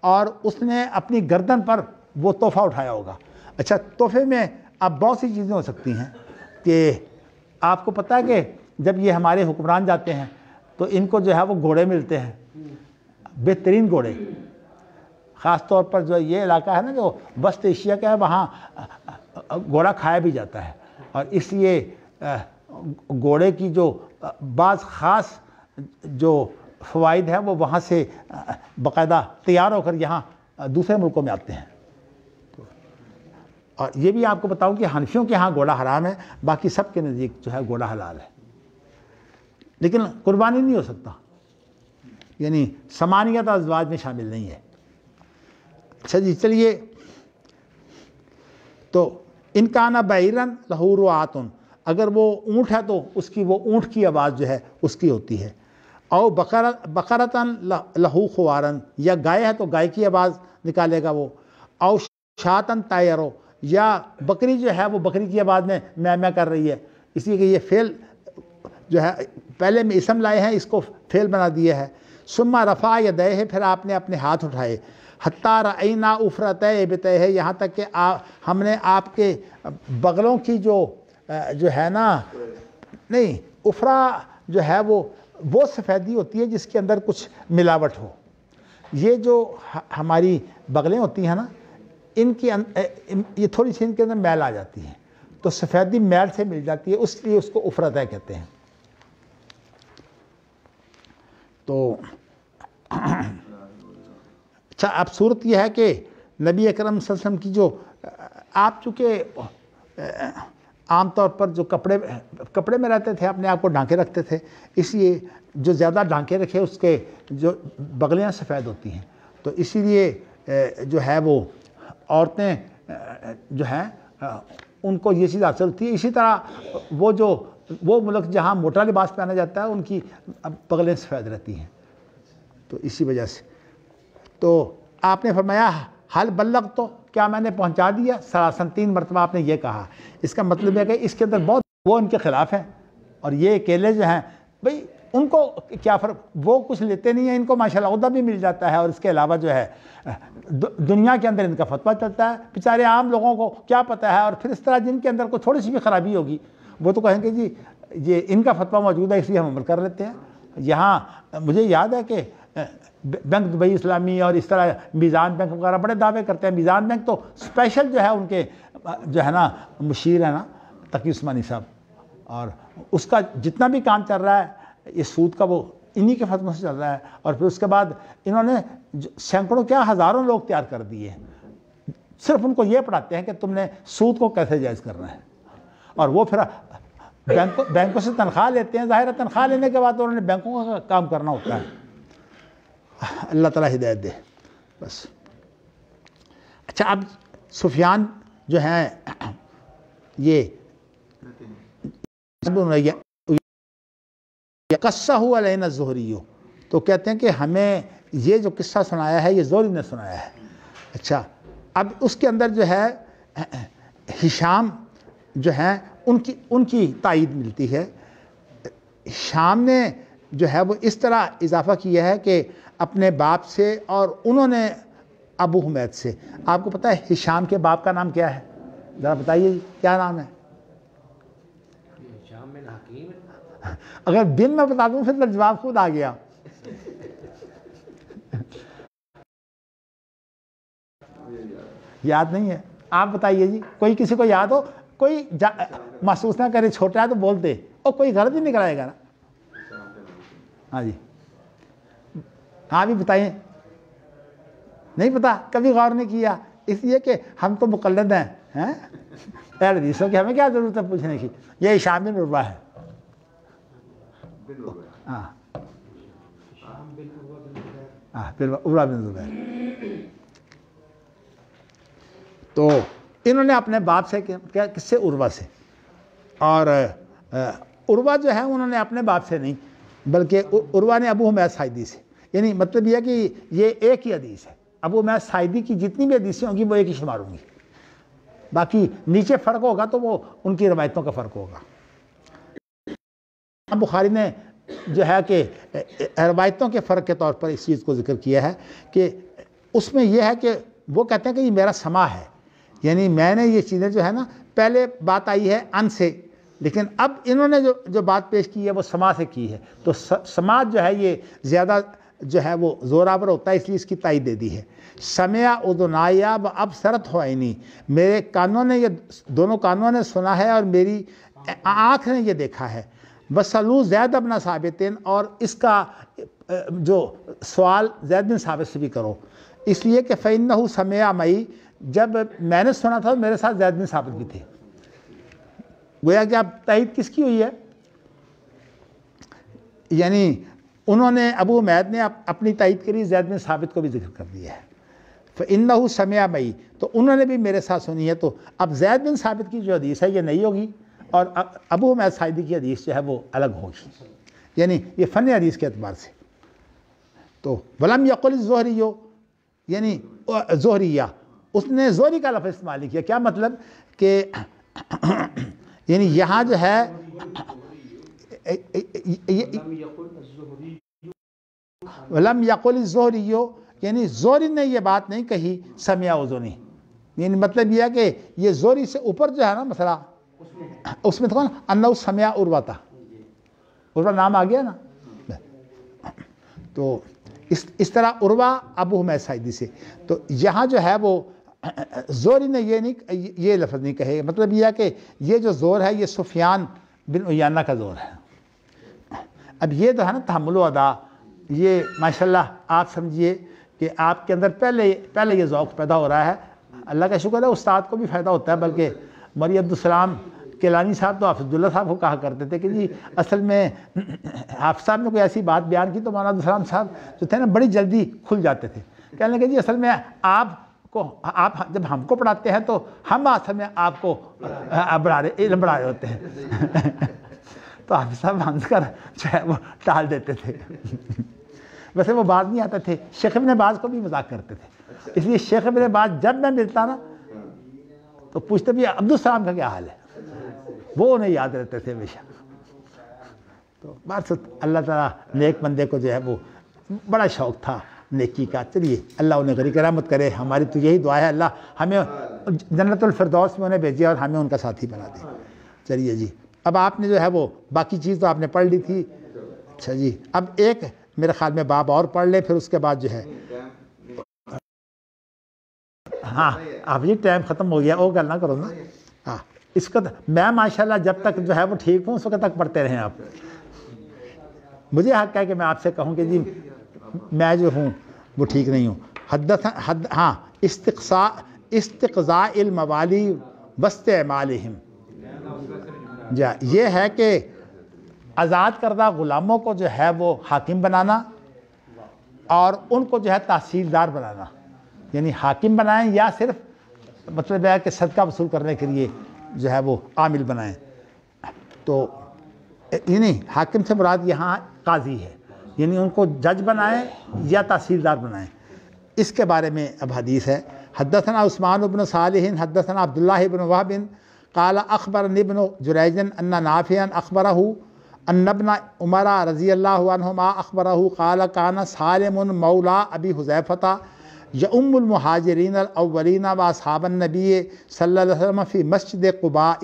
اور اس نے اپنی گردن پر وہ تحفہ اٹھایا ہوگا. اچھا، تحفے میں اب بہت سی چیزیں ہو سکتی ہیں کہ آپ کو پتہ ہے کہ جب یہ ہمارے حکمران جاتے ہیں تو ان کو جو ہے وہ گھوڑے ملتے ہیں، بہترین گھوڑے. خاص طور پر جو یہ علاقہ ہے نا جو وسط ایشیا کا ہے، وہاں گھوڑا کھایا بھی جاتا ہے، اور اس لیے گھوڑے کی جو بعض خاص جو فوائد ہیں وہ وہاں سے باقاعدہ تیار ہو کر یہاں دوسرے ملکوں میں آتے ہیں. اور یہ بھی آپ کو بتاؤں کہ حنفیوں کے ہاں گھوڑا حرام ہے، باقی سب کے نزدیک جو ہے گھوڑا حلال ہے، لیکن قربانی نہیں ہو سکتا، یعنی ثمانیت ازواج میں شامل نہیں ہے. اچھا جی، چلیے. تو ان کانا بعیرن لہو رعاتن، اگر وہ اونٹ ہے تو اس کی وہ اونٹ کی آواز جو ہے اس کی ہوتی ہے. او بقرتن لہو خوارن، یا گائے ہے تو گائے کی آواز نکالے گا وہ. او شاتن طیرو، یا بکری جو ہے وہ بکری کی آواز میں میں کر رہی ہے. اس لیے کہ یہ فعل جو ہے پہلے میں اسم لائے ہیں، اس کو فعل بنا دیا ہے. ثم رفع یدیہ، پھر آپ نے اپنے ہاتھ اٹھائے. حتیٰ رأینا افرتہ بتہ، یہاں تک کہ ہم نے آپ کے بغلوں کی جو ہے نا، نہیں، افرا جو ہے وہ سفیدی ہوتی ہے جس کے اندر کچھ ملاوٹ ہو. یہ جو ہماری بغلیں ہوتی ہیں نا، ان کی یہ تھوڑی سی ان کے اندر میل آ جاتی ہے، تو سفیدی میل سے مل جاتی ہے، اس لیے اس کو افرتہ کہتے ہیں. تو اچھا، اب صورت یہ ہے کہ نبی اکرم صلی اللہ علیہ وسلم کی جو آپ چونکہ عام طور پر جو کپڑے میں رہتے تھے، اپنے آپ کو ڈھانکے رکھتے تھے، اس لیے جو زیادہ ڈھانکے رکھے اس کے جو بغلیاں سفید ہوتی ہیں. تو اسی لیے جو ہے وہ عورتیں جو ہیں ان کو یہ چیز حاصل ہوتی ہے. اسی طرح وہ ملک جہاں موٹا لباس پہنا جاتا ہے ان کی بغلیں سفید رہتی ہیں. تو اسی وجہ سے تو آپ نے فرمایا حل بلغ، تو کیا میں نے پہنچا دیا؟ سراسن 3 مرتبہ آپ نے یہ کہا. اس کا مطلب ہے کہ اس کے اندر بہت وہ ان کے خلاف ہیں، اور یہ اکیلے جو ہیں بھئی ان کو کیا فرق، وہ کچھ لیتے نہیں ہیں، ان کو ماشاءاللہ عہدہ بھی مل جاتا ہے، اور اس کے علاوہ جو ہے دنیا کے اندر ان کا فتویٰ چلتا ہے. بیچارے عام لوگوں کو کیا پتہ ہے، اور پھر اس طرح جن کے اندر کوئی تھوڑی سی بھی خرابی ہوگی وہ تو کہیں گے جی یہ ان کا فتویٰ موجود ہے اس لیے ہم عمل کر لیتے ہیں. یہاں مجھے یاد ہے کہ بینک دبئی اسلامی اور اس طرح میزان بینک وغیرہ بڑے دعوے کرتے ہیں. میزان بینک تو اسپیشل جو ہے ان کے جو ہے نا مشیر ہے نا تقی عثمانی صاحب، اور اس کا جتنا بھی کام چل رہا ہے یہ سود کا وہ انہی کے فتووں سے چل رہا ہے. اور پھر اس کے بعد انہوں نے سینکڑوں کیا ہزاروں لوگ تیار کر دیے ہیں، صرف ان کو یہ پڑھاتے ہیں کہ تم نے سود کو کیسے جائز کرنا ہے. اور وہ پھر بینکوں سے تنخواہ لیتے ہیں، ظاہر ہے تنخواہ لینے کے بعد انہوں نے بینکوں کا کام کرنا ہوتا ہے. اللہ تعالیٰ ہدایت دے بس. اچھا، اب سفیان جو ہیں یہ قصہ علینا الزہری، تو کہتے ہیں کہ ہمیں یہ جو قصہ سنایا ہے یہ زہری نے سنایا ہے. اچھا، اب اس کے اندر جو ہے ہشام جو ہیں ان کی تائید ملتی ہے. ہشام نے جو ہے وہ اس طرح اضافہ کیا ہے کہ اپنے باپ سے، اور انہوں نے ابو حمید سے. آپ کو پتہ ہے ہشام کے باپ کا نام کیا ہے؟ ذرا بتائیے کیا نام ہے؟ ہشام بن حکیم. اگر دن میں بتا دوں پھر تو جواب خود آ گیا. یاد نہیں ہے؟ آپ بتائیے جی، کوئی کسی کو یاد ہو، کوئی محسوس نہ کرے چھوٹا ہے تو بول دے، اور کوئی غلط ہی نکل آئے گا نا. ہاں جی، ہاں بھی بتائیں. نہیں پتا، کبھی غور نہیں کیا، اس لیے کہ ہم تو مقلد ہیں اہل حدیثوں کی، ہمیں کیا ضرورت ہے پوچھنے کی. یہ ہشام بن عروہ ہے. ہاں پھر عروہ بن زبیر. تو انہوں نے اپنے باپ سے کس سے؟ عروہ سے. اور عروہ جو ہے انہوں نے اپنے باپ سے نہیں، بلکہ عروہ نے ابو حمید ساعدی سے، یعنی مطلب یہ ہے کہ یہ ایک ہی حدیث ہے، ابو حمید ساعدی کی جتنی بھی حدیثیں ہوں گی وہ ایک ہی شمار ہوں گی، باقی نیچے فرق ہوگا تو وہ ان کی روایتوں کا فرق ہوگا۔ بخاری نے جو ہے کہ روایتوں کے فرق کے طور پر اس چیز کو ذکر کیا ہے کہ اس میں یہ ہے کہ وہ کہتے ہیں کہ یہ میرا سما ہے، یعنی میں نے یہ چیزیں جو ہے نا، پہلے بات آئی ہے ان سے، لیکن اب انہوں نے جو بات پیش کی ہے وہ سما سے کی ہے، تو سماعت جو ہے یہ زیادہ جو ہے وہ زوراور ہوتا ہے، اس لیے اس کی تائید دے دی ہے۔ سمع اذنایا و ابصرت عینی، میرے کانوں نے، یہ دونوں کانوں نے سنا ہے اور میری آنکھ نے یہ دیکھا ہے۔ وسلو زید بن ثابت، اور اس کا جو سوال زید بن ثابت سے بھی کرو، اس لیے کہ فإنہ سمع معی، جب میں نے سنا تھا میرے ساتھ زید بن ثابت بھی تھے۔ گویا کہ اب تائید کس کی ہوئی ہے؟ یعنی انہوں نے، ابو حمید نے اپنی تائید کے لیے زید بن ثابت کو بھی ذکر کر دیا ہے، فإنہ سمع معی، تو انہوں نے بھی میرے ساتھ سنی ہے۔ تو اب زید بن ثابت کی جو حدیث ہے یہ نہیں ہوگی، اور ابو حمید ساعدی کی حدیث جو ہے وہ الگ ہوگی، یعنی یہ فن حدیث کے اعتبار سے۔ تو ولم یقل الزہری، یعنی زہریہ، اس نے زہری کا لفظ استعمال نہیں کیا، کیا مطلب کہ یعنی یہاں جو ہے ولم یقل الزہری، یعنی زہری نے یہ بات نہیں کہی سمع اذنی، یعنی مطلب یہ ہے کہ یہ زہری سے اوپر جو ہے نا مسئلہ، اس میں تھا نا انہو سمع عروہ تھا، عروہ نام آ گیا نا، تو اس طرح عروہ ابو حمید ساعدی سے۔ تو یہاں جو ہے وہ زہری نے یہ لفظ نہیں کہے، مطلب یہ ہے کہ یہ جو زور ہے یہ سفیان بن عیینہ کا زور ہے۔ اب یہ جو ہے نا تحمل و ادا، یہ ماشاءاللہ آپ سمجھیے کہ آپ کے اندر پہلے یہ ذوق پیدا ہو رہا ہے، اللہ کا شکر ہے، استاد کو بھی فائدہ ہوتا ہے، بلکہ مولانا عبدالسلام کیلانی صاحب تو حافظ اللہ صاحب کو کہا کرتے تھے کہ جی اصل میں حافظ صاحب نے کوئی ایسی بات بیان کی تو مولانا عبدالسلام صاحب جو تھے نا بڑی جلدی کھل جاتے تھے، کہنے لگے جی اصل میں آپ جب ہم کو پڑھاتے ہیں تو ہم اصل میں آپ کو علم بڑھا رہے ہوتے ہیں تو حافظ صاحب ہنس کر جو ہے وہ ٹال دیتے تھے۔ ویسے وہ باز نہیں آتے تھے، شیخ ابن باز کو بھی مذاق کرتے تھے، اس لیے شیخ ابن باز جب میں ملتا نا تو پوچھتے بھی عبدالسلام کا کیا حال ہے، وہ انہیں یاد رہتے تھے ہمیشہ۔ تو بس اللہ تعالیٰ نیک بندے کو جو ہے وہ بڑا شوق تھا نیکی کا، چلیے اللہ انہیں غریق رحمت کرے، ہماری تو یہی دعا ہے اللہ ہمیں جنت الفردوس میں انہیں بھیجے اور ہمیں ان کا ساتھی بنا دے۔ چلیے جی، اب آپ نے جو ہے وہ باقی چیز تو آپ نے پڑھ لی تھی، اچھا جی اب ایک میرے خیال میں باب اور پڑھ لیں، پھر اس کے بعد جو ہے ہاں اب یہ ٹائم ختم ہو گیا، وہ گل نہ کرو نا، ہاں اس کا میں ماشاءاللہ جب تک جو ہے وہ ٹھیک ہوں اس وقت تک پڑھتے رہیں آپ، مجھے حق ہے کہ میں آپ سے کہوں کہ جی میں جو ہوں وہ ٹھیک نہیں ہوں۔ ہاں استقضاء الموالی واستعمالہم، جا یہ ہے کہ آزاد کردہ غلاموں کو جو ہے وہ حاکم بنانا اور ان کو جو ہے تحصیلدار بنانا، یعنی حاکم بنائیں یا صرف مطلب ہے کہ صدقہ وصول کرنے کے لیے جو ہے وہ عامل بنائیں۔ تو یعنی حاکم سے مراد یہاں قاضی ہے، یعنی ان کو جج بنائیں یا تحصیلدار بنائیں، اس کے بارے میں اب حدیث ہے۔ حدثنا عثمان بن صالح حدثنا عبداللہ بن وہب قال اخبرنی ابن جریج ان نافعا اخبرہ ان ابن عمر رضی اللہ عنہما اخبرہ قال کان سالم مولا ابی حذیفہ یؤم المہاجرین الاولین و اصحاب النبی صلی اللہ علیہ وسلم فی مسجد قباء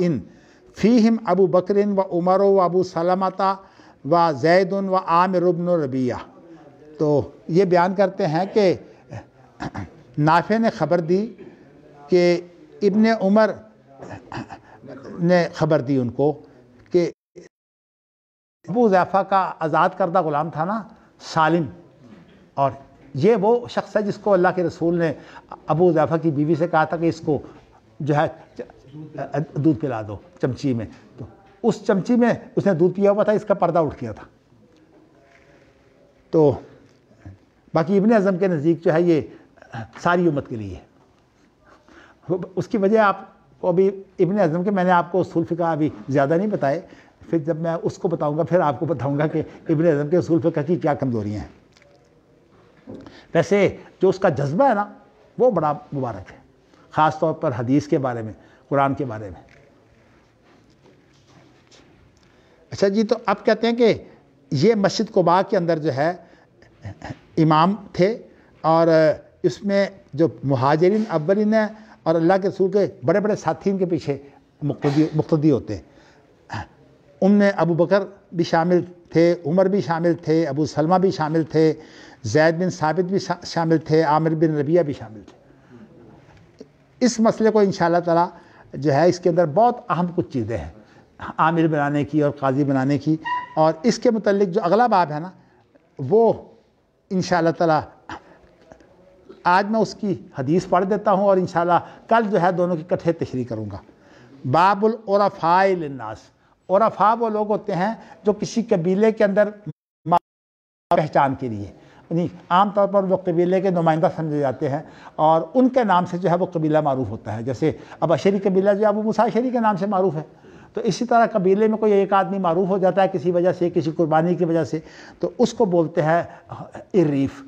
فیہم ابو بکر و عمر و ابو سلمہ و زید و عامر بن ربیعہ۔ تو یہ بیان کرتے ہیں کہ نافع نے خبر دی کہ ابن عمر نے خبر دی ان کو کہ ابو حذیفہ کا آزاد کردہ غلام تھا نا سالم، اور یہ وہ شخص ہے جس کو اللہ کے رسول نے ابو حذیفہ کی بیوی سے کہا تھا کہ اس کو جو ہے دودھ پلا دو چمچی میں، تو اس چمچی میں اس نے دودھ پیا ہوا تھا، اس کا پردہ اٹھ گیا تھا۔ تو باقی ابن اعظم کے نزدیک جو ہے یہ ساری امت کے لیے ہے، اس کی وجہ آپ کو ابھی ابن اعظم کے میں نے آپ کو اصول فقہ ابھی زیادہ نہیں بتائے، پھر جب میں اس کو بتاؤں گا پھر آپ کو بتاؤں گا کہ ابن حزم کے اصول فقہ کی کیا کمزوریاں ہیں۔ ویسے جو اس کا جذبہ ہے نا وہ بڑا مبارک ہے، خاص طور پر حدیث کے بارے میں، قرآن کے بارے میں۔ اچھا جی، تو اب کہتے ہیں کہ یہ مسجد قباء کے اندر جو ہے امام تھے، اور اس میں جو مہاجرین اولین ہیں اور اللہ کے رسول کے بڑے بڑے ساتھی ان کے پیچھے مقتدی ہوتے ہیں۔ ان میں ابو بکر بھی شامل تھے، عمر بھی شامل تھے، ابو سلمہ بھی شامل تھے، زید بن ثابت بھی شامل تھے، عامر بن ربیعہ بھی شامل تھے۔ اس مسئلے کو انشاءاللہ تعالی جو ہے اس کے اندر بہت اہم کچھ چیزیں ہیں عامل بنانے کی اور قاضی بنانے کی، اور اس کے متعلق جو اگلا باب ہے نا وہ انشاءاللہ تعالی آج میں اس کی حدیث پڑھ دیتا ہوں، اور انشاءاللہ کل جو ہے دونوں کی اکٹھے تشریح کروں گا۔ باب العرفاء للناس، عرفاء وہ لوگ ہوتے ہیں جو کسی قبیلے کے اندر پہچان کے لیے، یعنی عام طور پر وہ قبیلے کے نمائندہ سمجھے جاتے ہیں اور ان کے نام سے جو ہے وہ قبیلہ معروف ہوتا ہے۔ جیسے اب اشعری قبیلہ جو ابو موسیٰ اشعری کے نام سے معروف ہے، تو اسی طرح قبیلے میں کوئی ایک آدمی معروف ہو جاتا ہے کسی وجہ سے، کسی قربانی کی وجہ سے، تو اس کو بولتے ہیں عریف،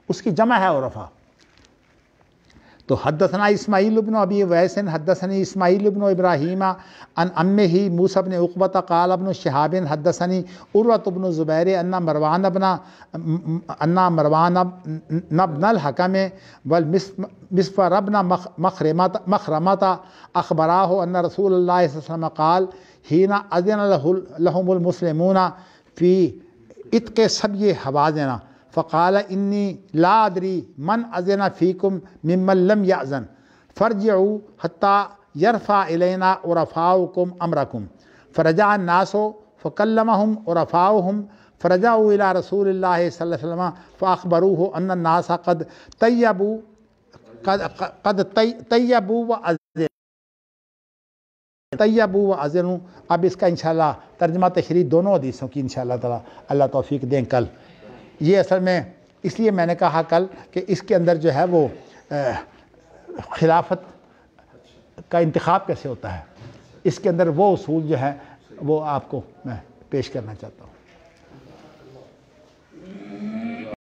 اس کی جمع ہے عرفاء۔ تو حدثنا اسماعیل بن ابی ویس حدثنی اسماعیل بن ابراہیم عن عمہ موسیٰ بن عقبہ قال ابن شہاب حدثنی عروۃ بن زبیر ان مروان بن الحکم والمسور بن مخرمۃ اخبراہ ان رسول اللہ صلی اللہ علیہ وسلم قال حین اذن لهم المسلمون فی عتق سبع حوازن فقال انی لا ادری من اذن فیکم ممن لم یأذن فرجعوا حتی یرفع الینا عرفاؤکم امرکم فرجع الناس فکلمہم عرفاؤہم فرجعوا الی رسول اللہ صلی اللہ علیہ وسلم فاخبروہ ان الناس قد طیبوا وأذنوا۔ اب اس کا انشاءاللہ ترجمہ تشریح دونوں حدیثوں کی انشاءاللہ تعالی اللہ توفیق دیں کل۔ یہ اصل میں اس لیے میں نے کہا کل کہ اس کے اندر جو ہے وہ خلافت کا انتخاب کیسے ہوتا ہے، اس کے اندر وہ اصول جو ہے وہ آپ کو میں پیش کرنا چاہتا ہوں۔